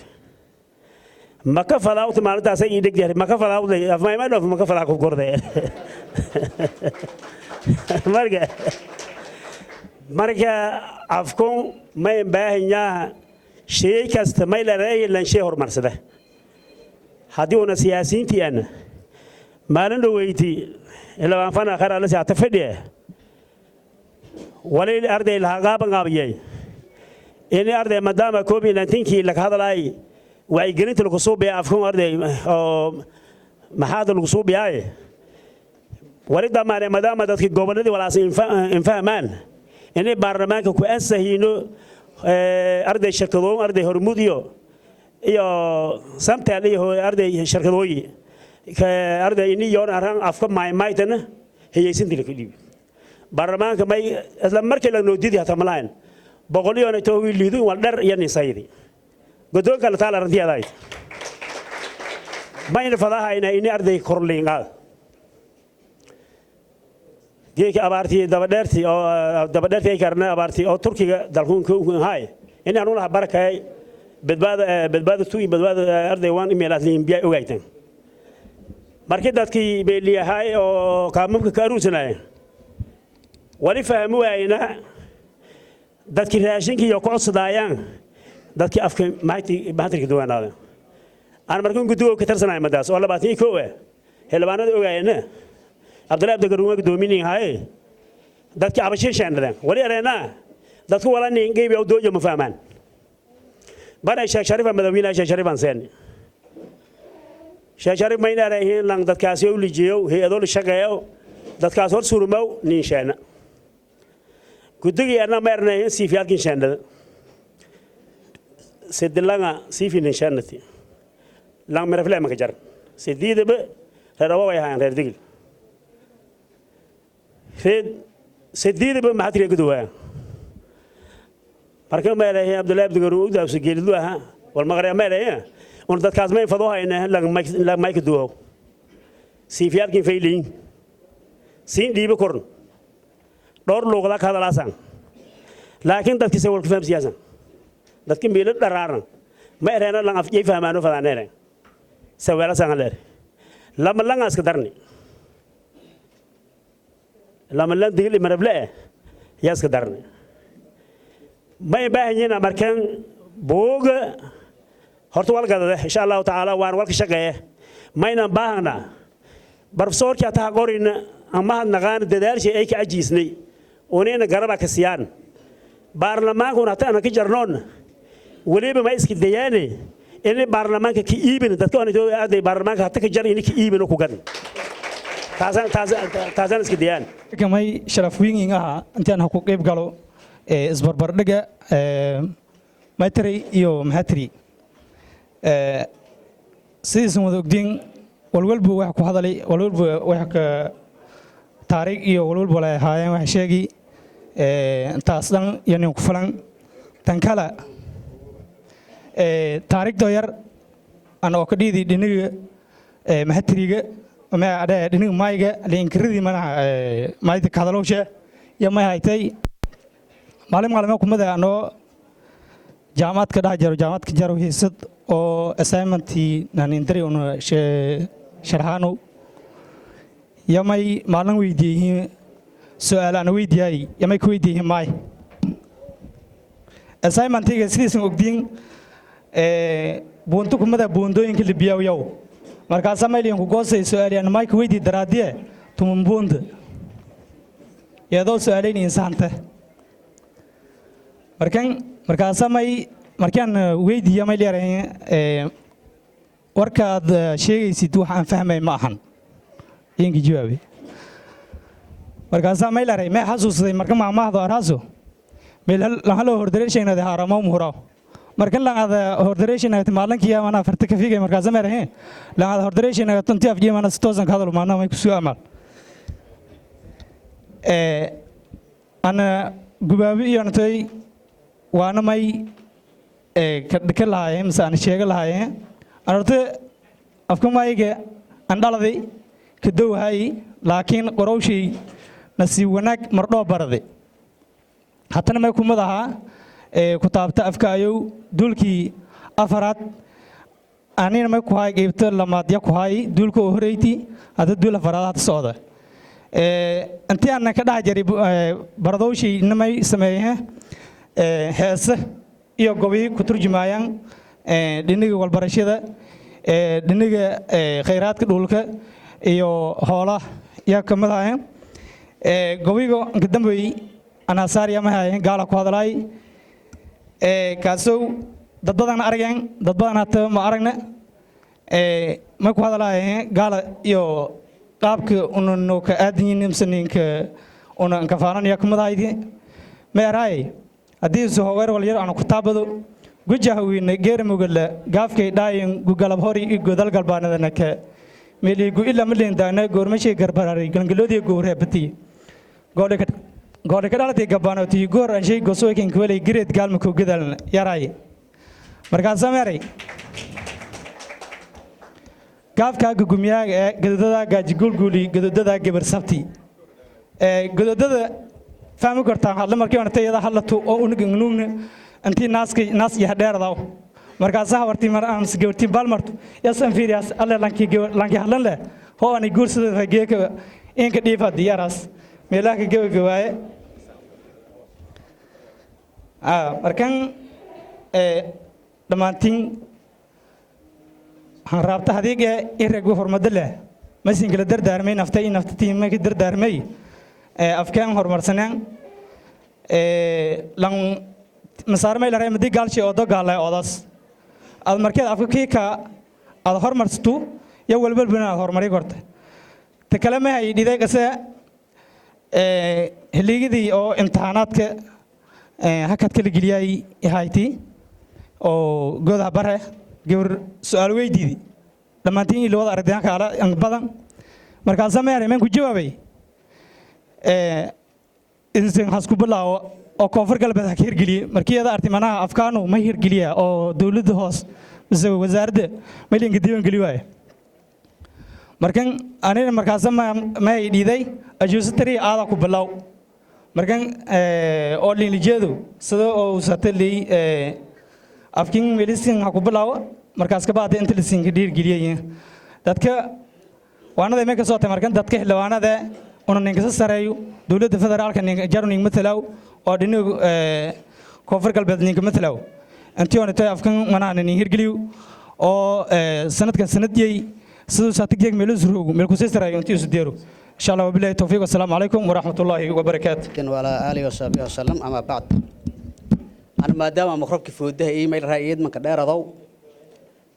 maka fadaa u timaaltaas ay dhigay maka fadaa af may dhoof maka fadaa ku gorday marka afkoon may baahanyaa shay kasta may la reeyay lan shay horumarsada hadii una siyaasiyiintii ana maalin dhaweyti ilaa aan fana khara la saata fadhiya wali arday la qaabiyay in arday madama COVID-19 la hadalay way gelinta lagu soo biya afkoon arday oo maxaad lagu soo biyay wali damaane madama dadka gobolladii walaas in fahmaan in baarlamaanka ku ansahino arday shirkado arday hormudiyo iyo samtaan iyo arday shirkadooyi ka arday in yoon aran afka maaytana hayeysan dilka dhib baarlamaanka may isla markii la noodidi hata malaan boqoliyoon ay toowi liidu wal dhar iyo nisaydi godoonka la taala rantiyaday bayna fadaha in arday korlinga geeka abaartii dabadheertii ay karna abaartii oo Turkiga dalkuun ku hay in aanu la barakay badbaado tu badbaado arday waan email biya ogaytan markii dadkii beeliyahay oo kaamamka ka aruusanay wali fahmo waayna dadkii raashinka iyo qodsadaayaan dadkii afka maatirka duwanaada aan markaan gudigo ka tarsanay madaas oo 21 helbaanada ogaayna Abdullah Abdullah Dominic hay dadka abashin shanadaan wali areena dadku wala nin geebi oo doojo ma fahmaan bana Sheekh Sharif madawiina Sheekh Sharif anseen Sheekh Sharif mayna raayeen lang dadkaas oo lijiyo hay'ado la shaqeeyo dadkaas hor surumow nin shaana gudigi ana meernay siifiyadkin shanada sidilanga siifin shanati lang merafle ma ka jar sidiidaba reerawa way hayaan reer digil سديد بما حتى يقدوها مركب ما له عبد الله بن جرود أو سجل دوها والمغرب ما له ونذكر كازمين فضوها إنه لا ما يقدوها سيفيار كيف يلين سين دي بكرن دور لوغلا هذا لاسان لكن تذكر سوالف فهم سياسة تذكر بيلد درارن ما يرينا لان يفهم أنو فلانه سوالف سانغلر لما لان أسكترني لما لان ديلي مربلة ياسكترني ما يباهينا مركان بوغ هرتوال كذا إن شاء الله تعالى وان والك شقيه ما ينباهنا برفسور كاتا قورين أما نغان ددال شيء أيك أجيسني ونين قربا كسيان بارلمان كنا تأنا كجرنون وليه بما يسكت دياني إني بارلمان كيبين تكون تو أدي بارلمان حتى كجر إني كيبين وكوكان تازان يسكت ديان كماي شرفوين إنها أنت أنا حقوق يبقالو إسبربر لجا ماتري يو مهاتري سيدنا مدوقين والولب وحكو هذا لي والولب وحك تاريخ يو والولب ولا هاي وحشيجي تاسلان يعني وكفلان تنكلا تاريخ دوير أنا أكيد دي دينه مهاتريجا ما ada dinin mayga leenkiridii mana maayda kadalowsha ya ma haytay maalmo kumada anoo jaamacad ka dhax jaro jaamacad ka jaro hiisad oo assignmentii nan indiri una sharxaano yamay maalin weydiiyay su'aal aan weydiiyay yamay ku weydiiyay maay assignmentiga sidiisan ogdiin buuntu kumada buundooyinka libiyaw yow markaas amayliin ku goosay su'aalaan maay ku weydii daraadiye tumun buund iyadoo su'aalayn insaanta markaas markaan weydiiyay ma leeyahay warkaad sheegaysid wax aan fahmay ma ahan inki jawaabi markaas ma leeyahay ma xasuusay marka maamahdo araaso meel la halo hordareesheynada haramo muhuro markan la ada hordareesheynada maalinkiya mana farta ka fiigay markaas ma leeyahay la ada hordareesheynada tanti afjii mana stoosan ka hadal maana may ku soo amal ana gubaabi iyo natay waana may ka lahaayeen mise aan sheega lahaayeen anarta afka mayga aan dhaladay ka dowhay laakiin qorowshay nasiib wanaag mardhoo baraday haddana may kumad ahaa ku taabta afka ayow duulkii afaraad anina may ku hay qaybta lamaadya ku hay duulka oo horeyti hadda duul afaraad hadda socda intii aan ka dhax jaray baradowshay inamay sameeyeen heese iyo gobi ku turjumayaan dhiniga walbarashada dhiniga khayraadka dhulka iyo xoolaha yaa kamid ah gobiga inka dambeeyay ana saariya ma hayeen gaala ku hadlay kaasoo dad badan arageen dad badan hata ma aragna ma ku hadlayeen gaala iyo qaabka unu ka aadin nimsaninka una ka faanan yaa kamid ah ma yaray haddii soo hogar wal yar aan ku taabado gujaha weyn geer mugala gaafkay dhaayin gugalab hori iyo godal galbaanadana ka meeligu illa milindaana goormashay garbaray galgaloodii gooreebti goode ka dhalatay gabaanoti goor aan shay goosooyin kwalay gireed gaalma ku gadal yaray markaas sameeray gaafka gugumiyaaga gadadada gaaji gulguli gadadada gabar sabti gadadada fahmi kartaa hadla markii aan tayada hadlato oo unugnuugna antii naas iyo dheeradaw markaas hawarti mar aan sgawti balmarto yasan fiiriyas alla lanki hadlan leh hoo aan guursada fageeka in ka dhiifa diyaras meelaha gabagabaaye markan dhamaantiin han raabta hadiga iragu hormada leh masin kala dardaarmay naftay naftii ma ka dardaarmay afkaan horumarsanaan lan masaarmay la reemadi galshi oo dogaalay odas ad markii afka kiika ad horumarsato ya walbalbana horumari korta ta kale ma hay dhiday qasa heligidii oo imtixaanaadka hakad kala geliyay hayti oo godaha bare gabar su'aal weydiidi dhamaantiin ilo wada ardayda kala badan markaas ma yaray man ku jawaabay insan hasku bilaawo oo koonfur galbeed ka hirgeliye markii ay artimanaha afkaanu ma hirgeliya oo dawladda hoos mise wasaaradda malinka diiwaan geli waay markan anina markaas ma ay dhiiday ajuusatari aada ku bilaaw markan oo liilijeedo sida oo satali afkin medicine ha ku bilaaw markaas ka baad inta lisin ka dhiirgeliyay dadka waanada ma ka soo tahay markan dadka xilwaanada una ninka sareeyo dawladda federaalka ninka jarning matalaw oo dhinagu koonfur galbeed ninka matalaw antii oo tay afkan manaan nin hirgeliyo oo sanadkan sanadiyay sidoo saatigeeg meel isruugu meel ku seesaray intii isu deero insha Allah billahi tawfiiq assalamu alaykum wa rahmatullahi wa barakatuh kan wala ali wa sahbihi wa sallam ama ba'd ana maadaama maqrabki foodaha email raayid man ka dheeradow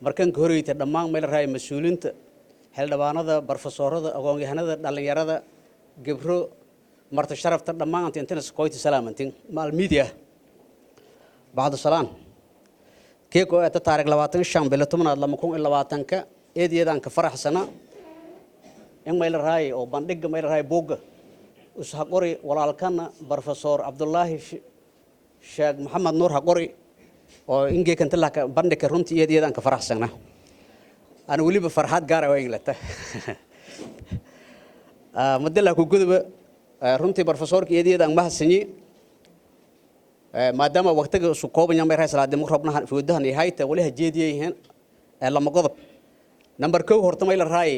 markan ka horeyta dhamaan meel raay mas'uulinta xildhibaanada barfasoorada aqoon-yahanada dhalinyarada gabro marta sharafta dhamaan inta iskoyti salaamantin maal media bacda salaan keeko ee taariikh 25 bil 10 2020 eedeedan ka faraxsana in meel raay oo bandhig meel raay buuga usaqori walaalkana barfasoor Abdullaahi Sheekh Maxamed Nuur Haqori oo inge kan talaka bandhig runtii eedeedan ka faraxsana ana waliba farxad gaar ah inglata madalla ku gudub runtii barfasoorka eedeedan ma hasanyi maadaama waqtiga isu kooban yahay meeraha salaad dimo rabnaha foodahan ay hayta wali hajeediyeen lama qodob number 2 horta may la raay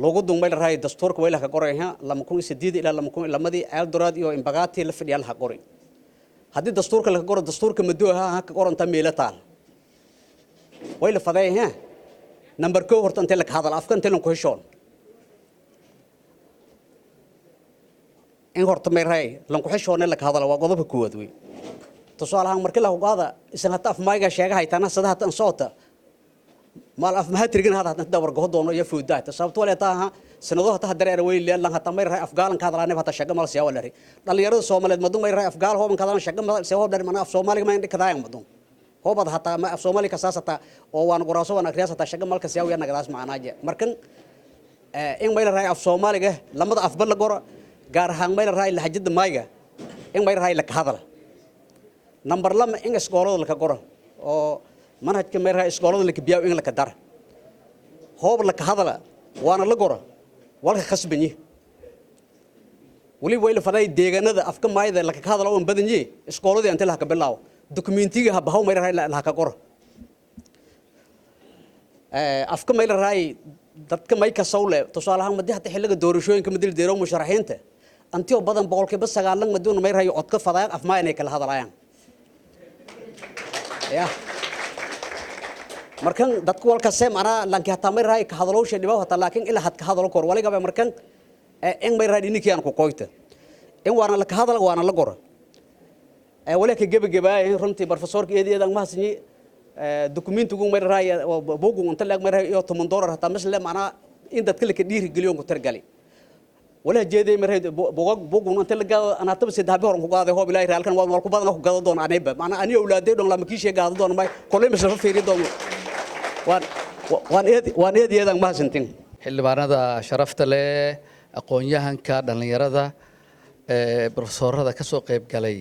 logo dum may la raay dastuurka way la ka qorayha lama kun sideed ilaa lama kun lamadii Eldorad iyo Imbagati la fadhiyay la qoray haddii dastuurka la qoro dastuurka madooha ka qoranta meela taal way la fadayha number 2 horta inta la ka hadal afka inta la ku heshoon in horta meerahay lan ku xishoon la ka hadal waa qodobka koowaad way tusaalahan markii la hogaada isan hata af mayga sheegahay tana sadaha tan soota mal af mahatirigin hada hada dawr go'doono iyo fuudaata sababtoo la taaha sanado hata dareer way leeyahay hata meerahay afgaalan ka hadalane hata shaqa mal siyaa walari dhalinyarada Soomaaliyeed madun meerahay afgaal hooban ka hadalan shaqa mal siyaa dhar mana af Soomaaliga ma indhi kadaayan madun hoobad hata ma af Soomaaliga ka saasata oo waan qoraaso waan akhriyaas hata shaqa mal ka siyaa yana gadaas macnaaje markan in meerahay af Soomaaliga lamada af bal la qoro gaar ahaan meel raay la xajida mayga in meel raay la ka hadal number 2 in iskoolada la ka qoro oo manhajka meel raay iskoolada la ka biyaa in la ka dar hoob la ka hadala waana la qoro walka khasbani wali way la faday deegaanada afka mayda la ka hadalo oo badan yee iskooladii inta la ka bilaaw dokumentiga ha bahaw meel raay la ka qoro afka meel raay dadka may ka sawle tusaalahan madii hata xilliga doorashooyinka madil deero musharaxiinta antiyo badan boqolkiiba 9 maduuna may rayo cod ka fadayaan af maayna kala hadlayaan ya markan dadku walka seemana lanki hata may raay ka hadalowsha dhibaw hata laakiin ila had ka hadalo kor waliga ba markan in may raay ninkii aan ku qoyta in waana la ka hadal waana la qoro wala ka gabagabaay runtii professorka eedeedan ma hasni dokumentigu may raay buugu inta laag may raay iyo $10 hata misle macna in dadka la ka dhiiri geliyo ku targali wala jeeday maray buugu inta la gaado ana tab saddex hor ku qaaday hoob ilaahay halkan waa ku badan ku gado doon anayba macna ani awlaaday dhoon lama kiishe gaado doon may kolay ma soo fiiri doon waan eedeedan ma hasantin xildhibaanada sharafta leh aqoon-yahanka dhalinyarada professorada ka soo qayb galay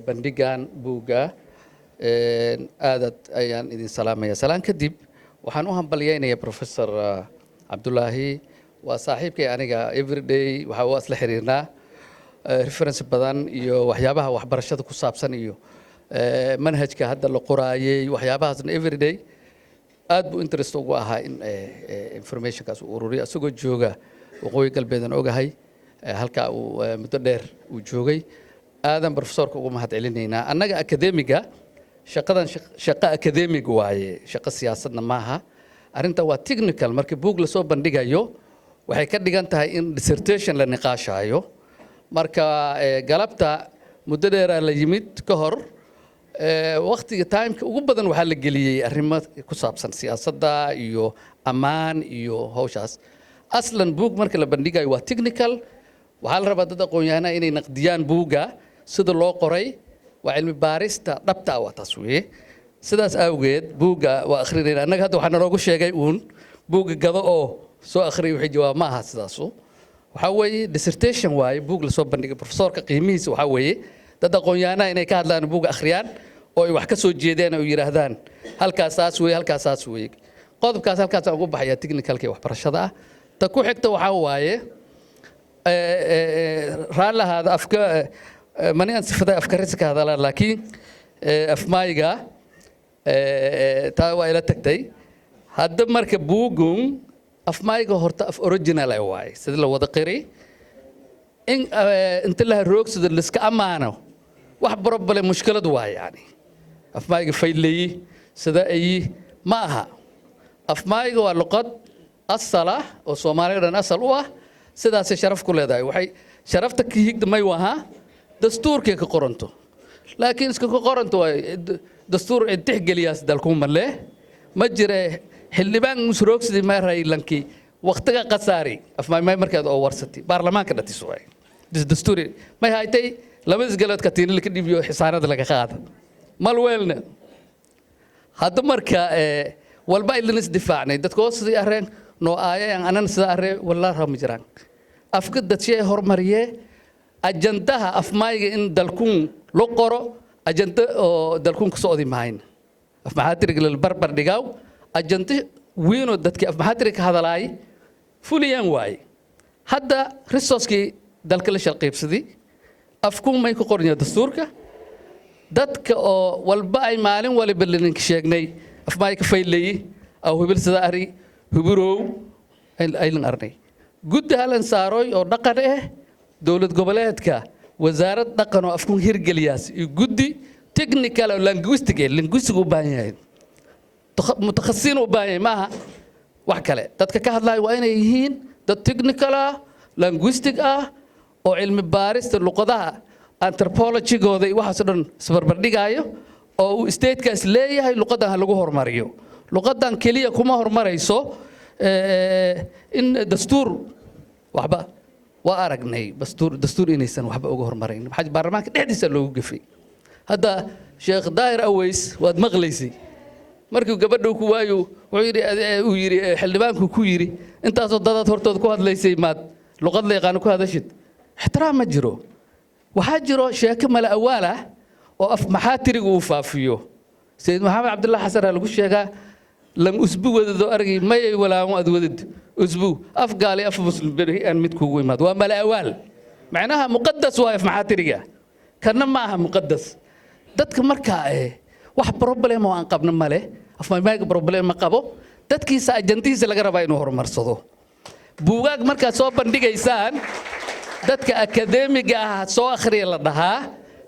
bandhigan buuga aadad ayaan idin salaamaya salaan kadib waxaan u hambalyeynaya professor Cabdullaahi waa saaxiibkay aniga everyday waxa uu asla xiriirnaa reference badan iyo waxyaabaha waxbarashada ku saabsan iyo manhajka hadda la qoraayay waxyaabahaasna everyday aad buu interest ugu ahaa in informationkaas uu ururiyo asagoo jooga waqooyi galbeedan ogahay halka uu muddo dheer uu joogay aadan professorka ugu mahad celinaynaa annaga academiga shaqadan shaqo academic waaye shaqo siyaasadna maaha arrinta waa technical markii buug la soo bandhigayo waxay ka dhigan tahay in dissertation la niqaashayo marka galabta muddo dheer la yimid ka hor waqtiga time-ka ugu badan waxaa la geliyay arrimo ku saabsan siyaasadda iyo ammaan iyo hawshaas aslan buug marka la bandhigayo waa technical waxaa la rabaa dad aqoon-yahanaa inay naqdiyaan buugga sida loo qoray waa cilmi baarista dhabta waa taas weeye sidaas awgeed buugga waa akhrinayna annaga hadda waxaa naloogu sheegay uun buugga gado oo soo akhriyay wixii jawaab ma aha sidaasu waxaa weeye dissertation waaye buug la soo bandhigay professorka qiimihiisa waxaa weeye dad aqoon-yahanaa inay ka hadlaan buugga akhriyaan oo ay wax ka soo jeedeen oo yidhaahdaan halkaasaas weeye halkaasaas weeye qodobkaas halkaasaan ugu baxayaa technicalka waxbarashada ah ta ku xigta waxaa waaye raallahaada afka mani aan sifaday afkarisi ka hadalaa laakiin afmaayga taa waa ila tagtay hadda marka buugun afmaayga horta af original ay waaye sida la wada qiri in inta la roogsado la iska amaano wax problem mushkilad waa yani afmaayga faylay sida ay ma aha afmaayga waa luqad asala oo Soomaaliyeed asal u ah sidaas sharaf ku leedahay waxay sharafta ka higda may waha dastuurka ka qoranto laakiin iska ka qoranto way dastuur intixgeliyaas dalku malee ma jire xildhibaan musroogsidii ma raylanki waqtiga qasaari afmaay markaad oo warsati baarlamaanka dhatiso way dastuuri ma haytay labadis galood ka tiin ka dhibiyo xisaanada laga qaado mal weelna hadda marka walba ilaa isdifaacnay dadkoo sidii areen noo aayaan anan sida aree wallahi ma jiraan afka dadshey hormariyee ajandaha afmaayga in dalkun loo qoro ajanda oo dalkun ka socdi maayn afmaxaatirig la barbar dhigaw ajanda wiino dadkii afmaxaatirig ka hadalaay fuliyaan waay hadda resource-kii dalka la shaqeybsaday afku may ku qornya dastuurka dadka oo walba ay maalin waliba linin sheegnay af may ka fayleeyay aw hibil sida ari hibirow ay lan arnay gudda halan saaroy oo dhaqan dawlad goboleedka wasaarad dhaqan oo afku hirgeliyaas iyo guddi technical oo linguistic u baahan yahay mutakhassin u baahan maaha wax kale dadka ka hadlay waa inay yihiin dad technical linguistic oo cilmi baarista luqadaha anthropology-gooda waxaas dhan isbarbar dhigayo oo uu state-kaas leeyahay luqadan lagu hormariyo luqadan kaliya kuma hormarayso in dastuur waxba waa aragnay dastuur inaysan waxba uga hormarayn waxa baarlamaanka dhexdiisa loogu gafay hadda Sheekh Daahir Aways waad maqlaysay markii gabadhu ku waayo wuxuu yiri xildhibaanku ku yiri intaasoo dad hortood ku hadlaysay maad luqad la yaqaan ku hadashid ixtiraam ma jiro waxaa jiro sheeko mala awaal oo af maxaatiriga uu faafiyo Sayid Maxamed Cabdulla Xasan lagu sheegaa lan usbu wadado argay may walaamu ad wadad usbu af gaali af muslim bari aan mid kugu imaad waa mala awaal macnaha muqaddas waa af maxaatiriga kana ma aha muqaddas dadka markaa wax problem oo aan qabno male af mayga problem ma qabo dadkiisa ajantiisa laga rabaa inuu horumarsado buugaag markaa soo bandhigaysaan dadka akademiga soo akhriya la dhahaa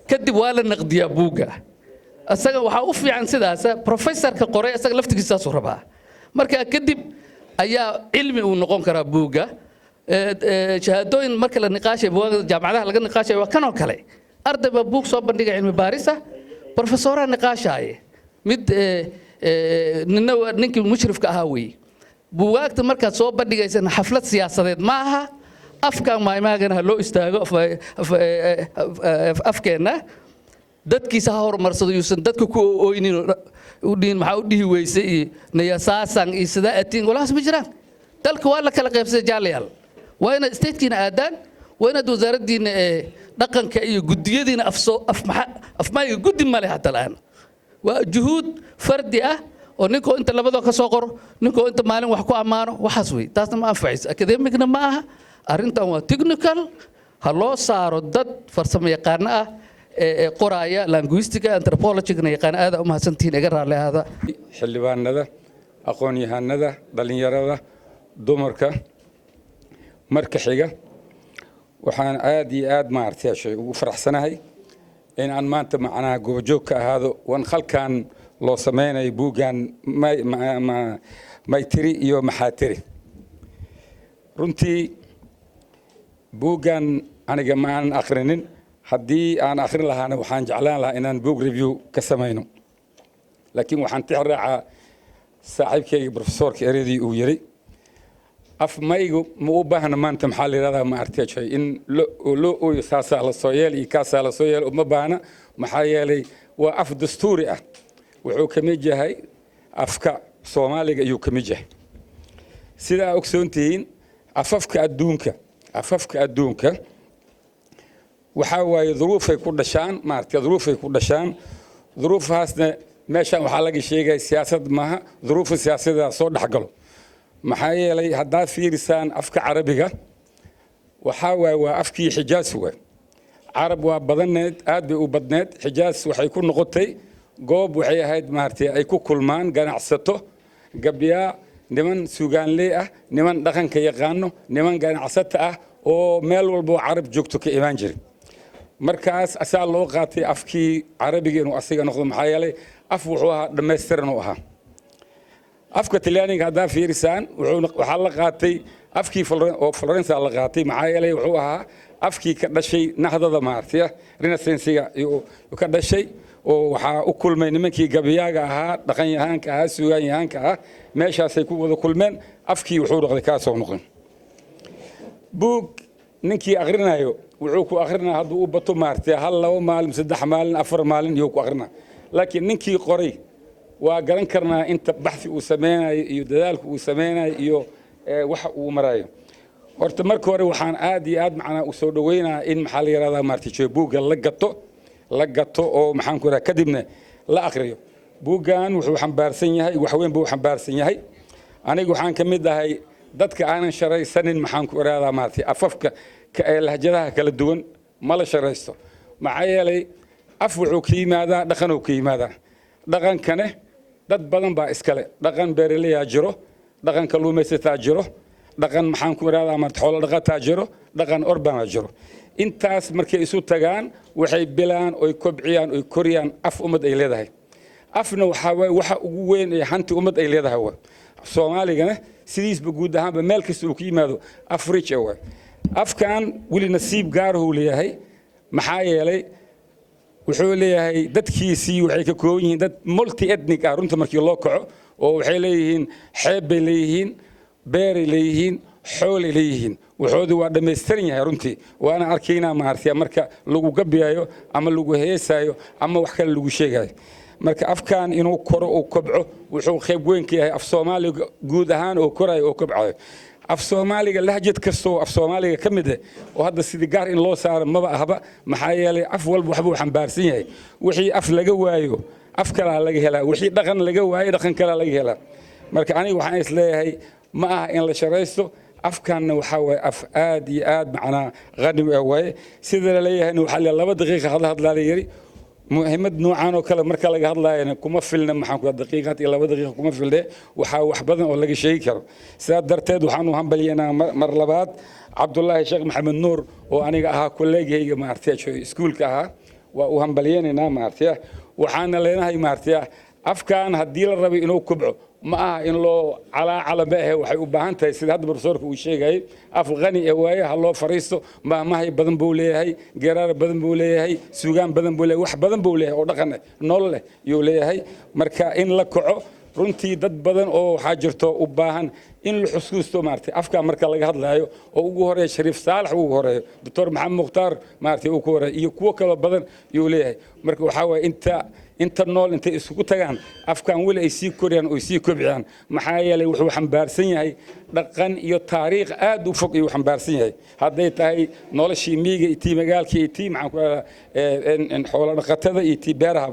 kadib waa la naqdiyaa buuga asaga waxa u fiican sidaas professorka qoray asaga laftigiisa soo rabaa marka kadib ayaa cilmi uu noqon karaa buuga shahaadooyin marka la niqaashay buugaagda jaamacadaha laga niqaashay waa kanoo kale ardayba buug soo bandhiga cilmi baarisa professora niqaashay mid ninkii mushrifka ahaa weey buugaagta marka soo bandhigaysana xaflad siyaasadeed ma aha afkaan maaymaagana loo istaago afkeena dadkiisa ha horumarsado yuusan dadka ku ooynin u dhiin maxaa u dhihi weysay nayasaasan iyo sida atiin walaas ma jiraan dalka waa la kala qaybsaday jaalayaal waa inaad statekiina aadaan waa inaad wasaaraddiina dhaqanka iyo guddiyadiina afmaayiga guddi male hatta la'aan waa juhuud fardi oo ninkoo inta labadoo ka soo qoro ninkoo inta maalin wax ku ammaano waxaas wey taasna ma anfacayso academicna ma aha arrintan waa technical ha loo saaro dad farsamo yaqaan qoraaya linguistic anthropology-na yaqaan aad u mahadsantiin iga raali ahada xildhibaanada aqoon-yahanada dhalinyarada dumarka marka xiga waxaan aad iyo aad maartay ugu faraxsanahay in aan maanta macnaha goobjoog ka ahaado wan khalkan loo sameeyay buugan maytiri iyo maxaatiri runtii buugan aniga ma aan akhrinin haddii aan akhrin lahaana waxaan jeclaan lahaa inaan book review ka samayno laakiin waxaan tixraacaa saaxiibkayga professorka eredii uu yiri af maygu ma u baahna maanta maxaa la yiraahdaa ma artay in loo saasaa la soo yeelay kaasaa la soo yeelay uma baahna maxaa yeelay waa af dastuuri wuxuu ka mid yahay afka Soomaaliga ayuu ka mid yahay sida ogsoontihiin afafka adduunka waxa waaye duruufay ku dhashaan maartay duruufay ku dhashaan duruufaasna meeshan waxa laga sheegay siyaasad maaha duruufo siyaasadeed soo dhaxgalo maxaa yeelay haddaad fiirisaan afka carabiga waxa waaye waa afkii xijaas way carab waa badneed aad bay u badneed xijaas waxay ku noqotay goob waxay ahayd maartay ay ku kulmaan ganacsato gabyaa niman suugaanley niman dhaqanka yaqaano niman ganacsato oo meel walba carab joogto ka imaan jiray markaas asaa loo qaatay afkii carabiga inuu asiga noqdo maxaa yeelay af wuxuu ahaa dhammaystiran u ahaa afka talyaaniga haddaa fiirisaan waxaa la qaatay afkii Florence la qaatay maxaa yeelay wuxuu ahaa afkii ka dhashay nahdada maartay renaissance-ga ka dhashay oo waxaa u kulmay nimankii gabiyaaga ahaa dhaqan yahanka suugaan yahanka meeshaas ay ku wada kulmeen afkii wuxuu noqday ka soo noqon book ninkii akhrinayo wuxuu ku akhrina hadduu u bato maartay hal laba maalin saddex maalin afar maalin iyo ku akhrina laakiin ninkii qoray waa garan karnaa inta baxthi uu sameeyay iyo dadaalku uu sameeyay iyo waxa uu marayo horta marka hore waxaan aad iyo aad macna u soo dhaweynaa in maxaa la yiraahdaa maartay buugga la gato oo maxaan ku raraa kadibna la akhriyo buuggan wuxuu xambaarsan yahay wax weyn buu xambaarsan yahay anigu waxaan ka mid ahay dadka aanan sharaysanin maxaan ku raraa maartay afafka lahjadaha kala duwan ma la sharaysto maxaa yeelay af wuxuu ka yimaadaa dhaqanuu ka yimaadaa dhaqankane dad badan baa iskale dhaqan beeraleyaa jiro dhaqan kalluumaysataa jiro dhaqan maxaan ku idhahdaa ama xoolo dhaqataa jiro dhaqan orbanaa jiro intaas markay isu tagaan waxay bilaan oy kobciyaan oy koriyaan af ummad ay leedahay afna waxaa waay waxa ugu weyn ee hanti ummad ay leedahay waa soomaaligana sidiisba guud ahaanba meel kasta uu ka yimaado af rich waay afkan weli nasiib gaarahuu leeyahay maxaa yeelay wuxuu leeyahay dadkiisii waxay ka kooban yihiin dad multi ethnic ah runta markii loo kaco oo waxay leeyihiin xeeb bay leeyihiin beeray leeyihiin xoolay leeyihiin waxoodu waa dhammaystiran yahay runtii waana arkaynaa maartay marka lagu gabiyayo ama lagu heesayo ama wax kale lagu sheegayo marka afkan inuu koro oo kobco wuxuu qayb weyn ka yahay af Soomaaliga guud ahaan oo korayo oo kobcayo af Soomaaliga lahjad kastoo af Soomaaliga ka mid ah oo hadda sidii gaar in loo saaro maba ahba maxaa yeelay af walba waxba uu xambaarsan yahay wixii af laga waayo af kale laga helaa wixii dhaqan laga waayo dhaqan kale laga helaa marka aniga waxaan is leeyahay ma aha in la sharaysto afkaanna waxa way af aad iyo aad macnaa qani way sida la leeyahay waxa la 2 daqiiqo hadla yiri muhiimad noocan oo kale marka laga hadlaayana kuma filna maxaan ku daqiiqad iyo 2 daqiiqo kuma filde waxa wax badan oo laga sheegi karo sidaa darteed waxaan u hambalyeynaa mar labaad Cabdullaahi Sheekh Maxamed Nuur oo aniga ahaa kolleegayga maartay iskuulka ahaa waa u hambalyeynaa maartay waxaana leenahay maartay afkaan haddii la rabo inuu kubco ma aha in loo calaacalambe waxay u baahan tahay sida hadda professorku uu sheegay af qani ee waaye ha loo fariisto maamahay badan buu leeyahay geeraar badan buu leeyahay suugaan badan buu leeyahay wax badan buu leeyahay oo dhaqan nolol leh yuu leeyahay marka in la kaco runtii dad badan oo waxaa jirto u baahan in la xusuusto maartay afka marka laga hadlaayo oo ugu horeeyo Shariif Saalax ugu horeeyo Dr. Maxamed Mukhtaar maartay ugu horeeyo iyo kuwa kale badan yuu leeyahay marka waxa way inta nool inta isugu tagaan afkan wali ay sii koriyaan oo sii kobciyaan maxaa yeelay wuxuu xambaarsan yahay dhaqan iyo taariikh aad u fog iyo xambaarsan yahay haday tahay noloshii miyiga iyo magaalkii iyo maxaan ku in xoolo dhaqatada iyo beeraha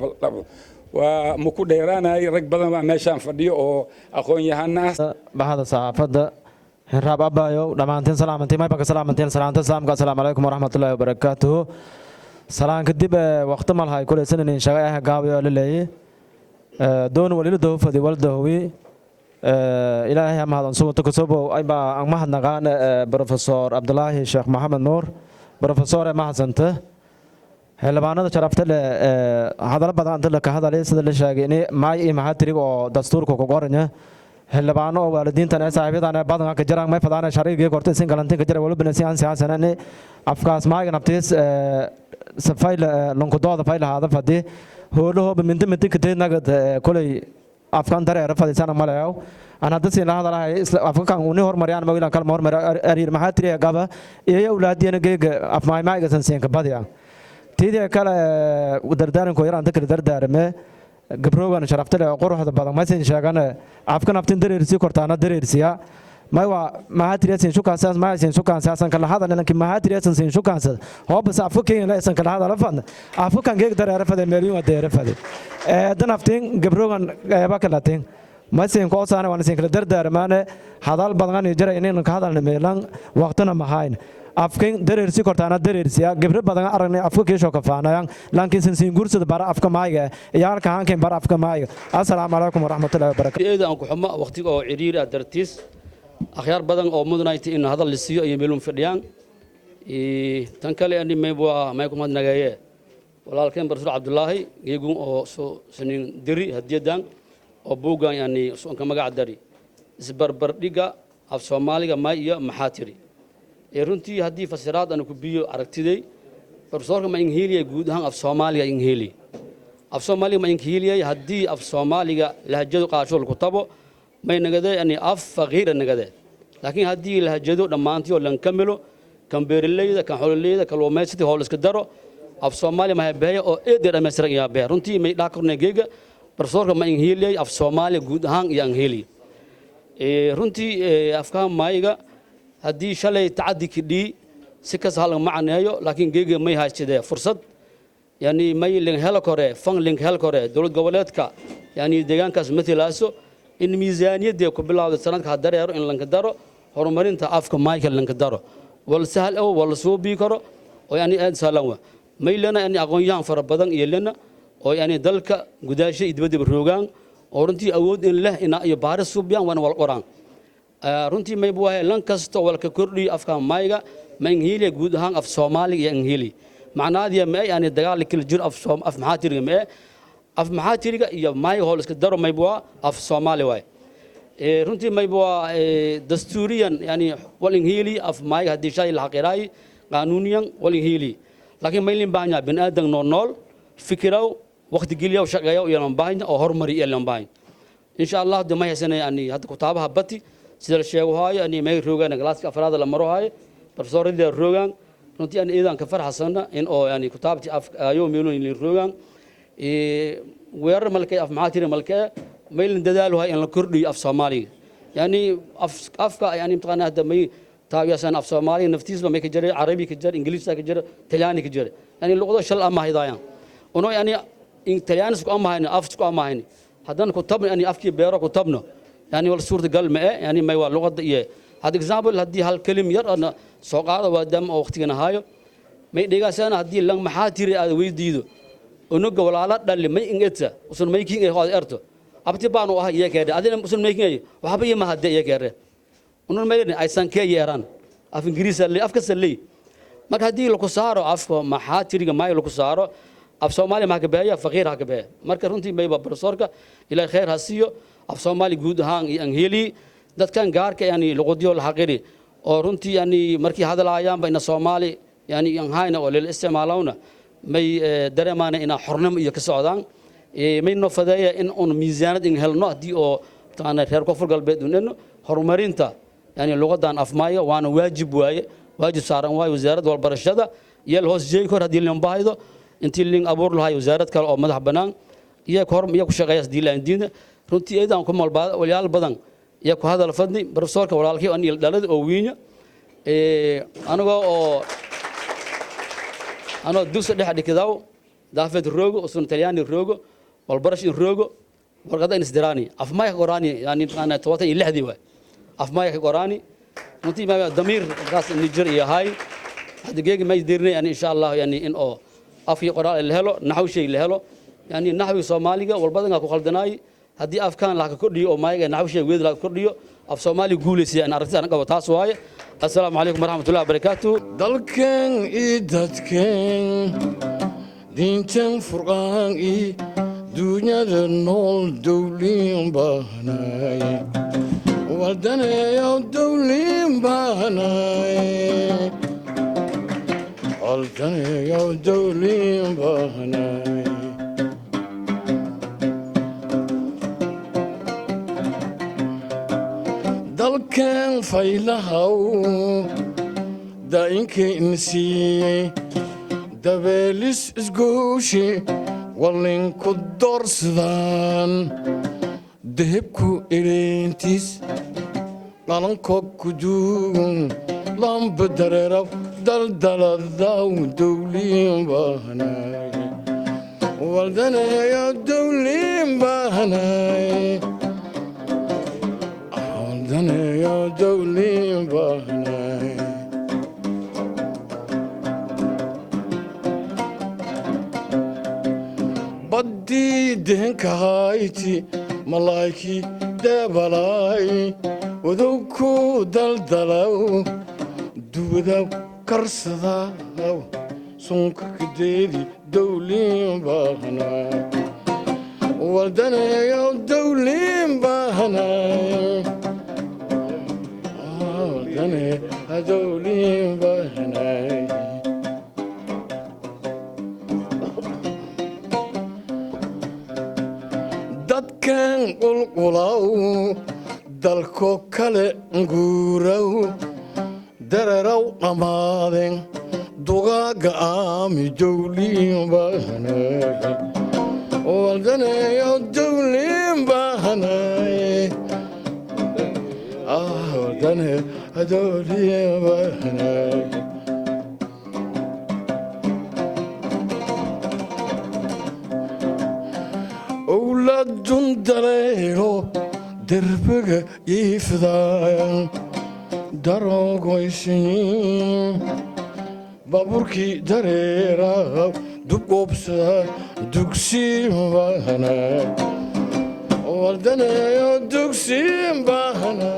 waa muku dheeraanay rag badan baa meeshaan fadhiyo oo aqoon yahana bahada saxaafada raab abayo dhamaanteen salaamantii may baka salaamanteen salaanta salaamka assalaamu alaykum waraxmatullaahi wabarakaatuh salaan kadib waqti malhay kulay sanadin shaqo gaabiyo leeyahay doon waliba doofadi waldawi ilaahay mahadsan soo takasoo ay ba aan mahadnaqaan professor Abdullaahi Sheekh Maxamed Nuur professor mahadsantaa xildhibaanada sharafta leh hadal badan inta la ka hadalay sida la sheegay in maay mahatiriga oo dastuurka ku qoranya xildhibaano oo waalidiintan ay saaxiibadana badan ka jiraan may fadana shariiga kortay sin galantin ka jira waliba siyaasana afkaas maayga nabtiis safayl lonkudooda fayl hada fadi hoolaho minta ka teednagad kulay afkan dareer fadisana malayo ana dadsi la hadalahay afkan uu hormariyaan ma wiilan kala hormar ariir mahatiriga gaba iyo awlaadiyana geega af maayga san siin ka badiya tidii kale dardaaranku yaraan dadka dardaarme gabroogan sharafta leh quruxda badan ma siin sheegan afkan aftin dareersi kortaana dareersiya ما هو مهاتري سين شو كاساس ما سين شو كاساس كان هذا لكن مهاتري سين شو كاساس هو بس أفكين لا سين كان هذا لفظ أفكان جيك در عرف هذا مليون در عرف هذا ده نفتين قبرون باكلاتين ما سين كوسانة وانا سين كلا در مانه هذا البلغان يجرى إنه هذا الميلان وقتنا مهاين أفكين دريرسي كرتانا دريرسيا قبر بدنا أرني أفكين شو كفانا يعني لكن سين جورس برا أفكا مايجا يار كهان كين برا أفكا مايجا السلام عليكم ورحمة الله وبركاته إذا أنكم حما وقتي أو عرير أدرتيس أخيار بدن أو مدنايتي إن هذا اللي سيو يميلون فديان تنكلي أني ما يكون هذا نجاية ولكن برسول عبد الله يقوم أو سنين دري هديدان أو بوجا يعني سو كم قاعد دري زبر ديجا أو سوماليا ما يا محاتري runtii haddii fasiraad aan ku biyo aragtiday professorka ma ingiliya guud ahaan af Soomaaliya ingili af Soomaaliya ma ingiliya haddii af Soomaaliga lahjadu qaashool ku tabo may nagaday ani af faqiir nagaday laakiin haddii lahjadu dhamaantii oo lan kamilo kan beeraleyda kan xoololeyda kalluumaysiga howl iska daro af Soomaaliya ma habeeyo oo eedir ama sirag yaa beer runtii may dhaqornay geega professorka ma ingiliya af Soomaaliya guud ahaan iyo ingili runtii afka mayga haddii shalay tacaddi kidhi si kas hal macnayo laakiin geega may haystay fursad yani may lin hel kore fan lin hel kore dawlad goboleedka yani deegaankaas mathalaaso in miisaaniyada ku bilowdo sanadka dareero in lanka daro horumarinta afka mayka lanka daro wal sahal oo wal soo bi karo oo yani aad saalan waa maylana yani aqoon-yahan fara badan iyo lana oo yani dalka gudaasha iyo dibadda roogaan oo runtii awood in leh iyo baaris suubiyaan wana wal qoraan runtii mayba waa lan kasta walka kordhiyo afka mayga ma ingiliya guud ahaan af Soomaali iyo ingili macnaheedu ma yani dagaal kala jir af maxaa tiriga ma af maxaa tiriga iyo mayga hool iska daro mayba waa af Soomaali waay runtii mayba waa dastuuriyan yani wal ingili af mayga hadii shay la xaqiraay qaanuuniyan wal ingili laakiin maylin baanya bin aadan nool fikiraw waqti geliyo shaqeeyo iyo lan baahna oo horumari iyo lan baahin insha Allah dama haysanay yani hadda kutaabaha bati sida la sheego haayo ani may roogaan galaaska afraad la maro haayo professorada roogaan runtii aan iidan ka farxasana in oo yani kutaabti ayo meelon in roogaan weerar malkay af maatiri malkay maylin dadaal waa in la kordhiyo af Soomaali yani afka yani imtixaan hadda may taabiyasan af Soomaali naftiisba may ka jiray Arabi ka jiray Ingiriis ka jiray Talyaani ka jiray yani luqado shal ama hidaayaan ono yani in Talyaani isku ama hayni af isku ama hayni hadan ku tabno yani afkii beero ku tabno يعني والصورة قال ما يعني ما يوال لغة إيه هذا إكزامبل هدي هالكلم ير أنا سوق هذا ودم أو وقتنا هايو ما يدقى سنة هدي لان محاتير هذا ويديدو ونقول ولا لا دل ما ينقطع وصل ما يكين هذا أرتو أبتبانو هاي يكره هذا وصل ما يكين وحبي ما هذا يكره ونقول ما يرني أيسان كي يران أف إنجليز اللي أفكس اللي ما هدي لو كسارو أف محاتير ما يلو كسارو أف سومالي ما كبايا فقير هكبايا مركز رنتي ما يبى برسورك إلى خير هسيو af Soomaali guud ahaan iyo angeli dadkan gaarka yani luqadiyo la xaqiri oo runtii yani markii hadalaayaan bayna Soomaali yani aan hayna oo leel isticmaalawna may dareemaan ina xornimo iyo ka socdaan may no fadeeya in on miisaanad in helno hadii oo taana reer koonfur galbeed unno horumarinta yani luqadan afmaayo waana waajib saaran waay wasaaradda walbarashada iyo hoos jeey kor hadii la baahdo intii lin abuur lahay wasaarad kale oo madax banaan iyo ku shaqeeya diilaan diina runtii eedan ku malbaad walaal badan iyo ku hadal fadni professorka walaalkii aan il dhalad oo wiina anoo dugsi dhex dhigdaw daafad roogo oo sun Talyaani roogo walbarash roogo warqada in isdiraani afmaay qoraani yani ana 26 waay afmaay qoraani runtii ma damiir qaas Niger iyo hay hada geegi ma dirnay yani insha Allah yani in oo afki qoraal la helo naxw shay la helo yani naxwi Soomaaliga walbadan ku khaldanaay hadii afkaan la ka kordhiyo oo maayiga naxwashay weed la ka kordhiyo af Soomaali guuleysay aan aragtida qabo taas waaye assalaamu alaykum warahmatullahi wabarakatuh dalkan idadkan dintan furqaan dunyada nool dawliin baanay wadanayo dawliin baanay wadanayo dawliin baanay dalkan faylahaw daayinka insiiyey dabeelis isgooshi wallinku doorsadaan dahebku eleentiis qalankoog ku duugun lamba dareeraw daldaladaw dawliin baanay waldanayo dawliin baanay waldanayo dawliin baanay baddii dehenkahayti malaa'ikii deebalaay wadowku daldalaw duwadaw karsadaw sunka kadeedi dawliin baanay waldanayo dawliin baanay waldanayo dawliin baanay dadkan qulqulaw dalko kale nguuraw dareeraw dhammaadeen dugaaga aami dawliin baanay waldanayo dawliin baanay waldanayo dawliin baanay awlaadun daleelo derbiga iifdaayan daroogoysiin baabuurkii dareeraw dubqoobsa dugsiin baahana waldaneeyo dugsiin baahana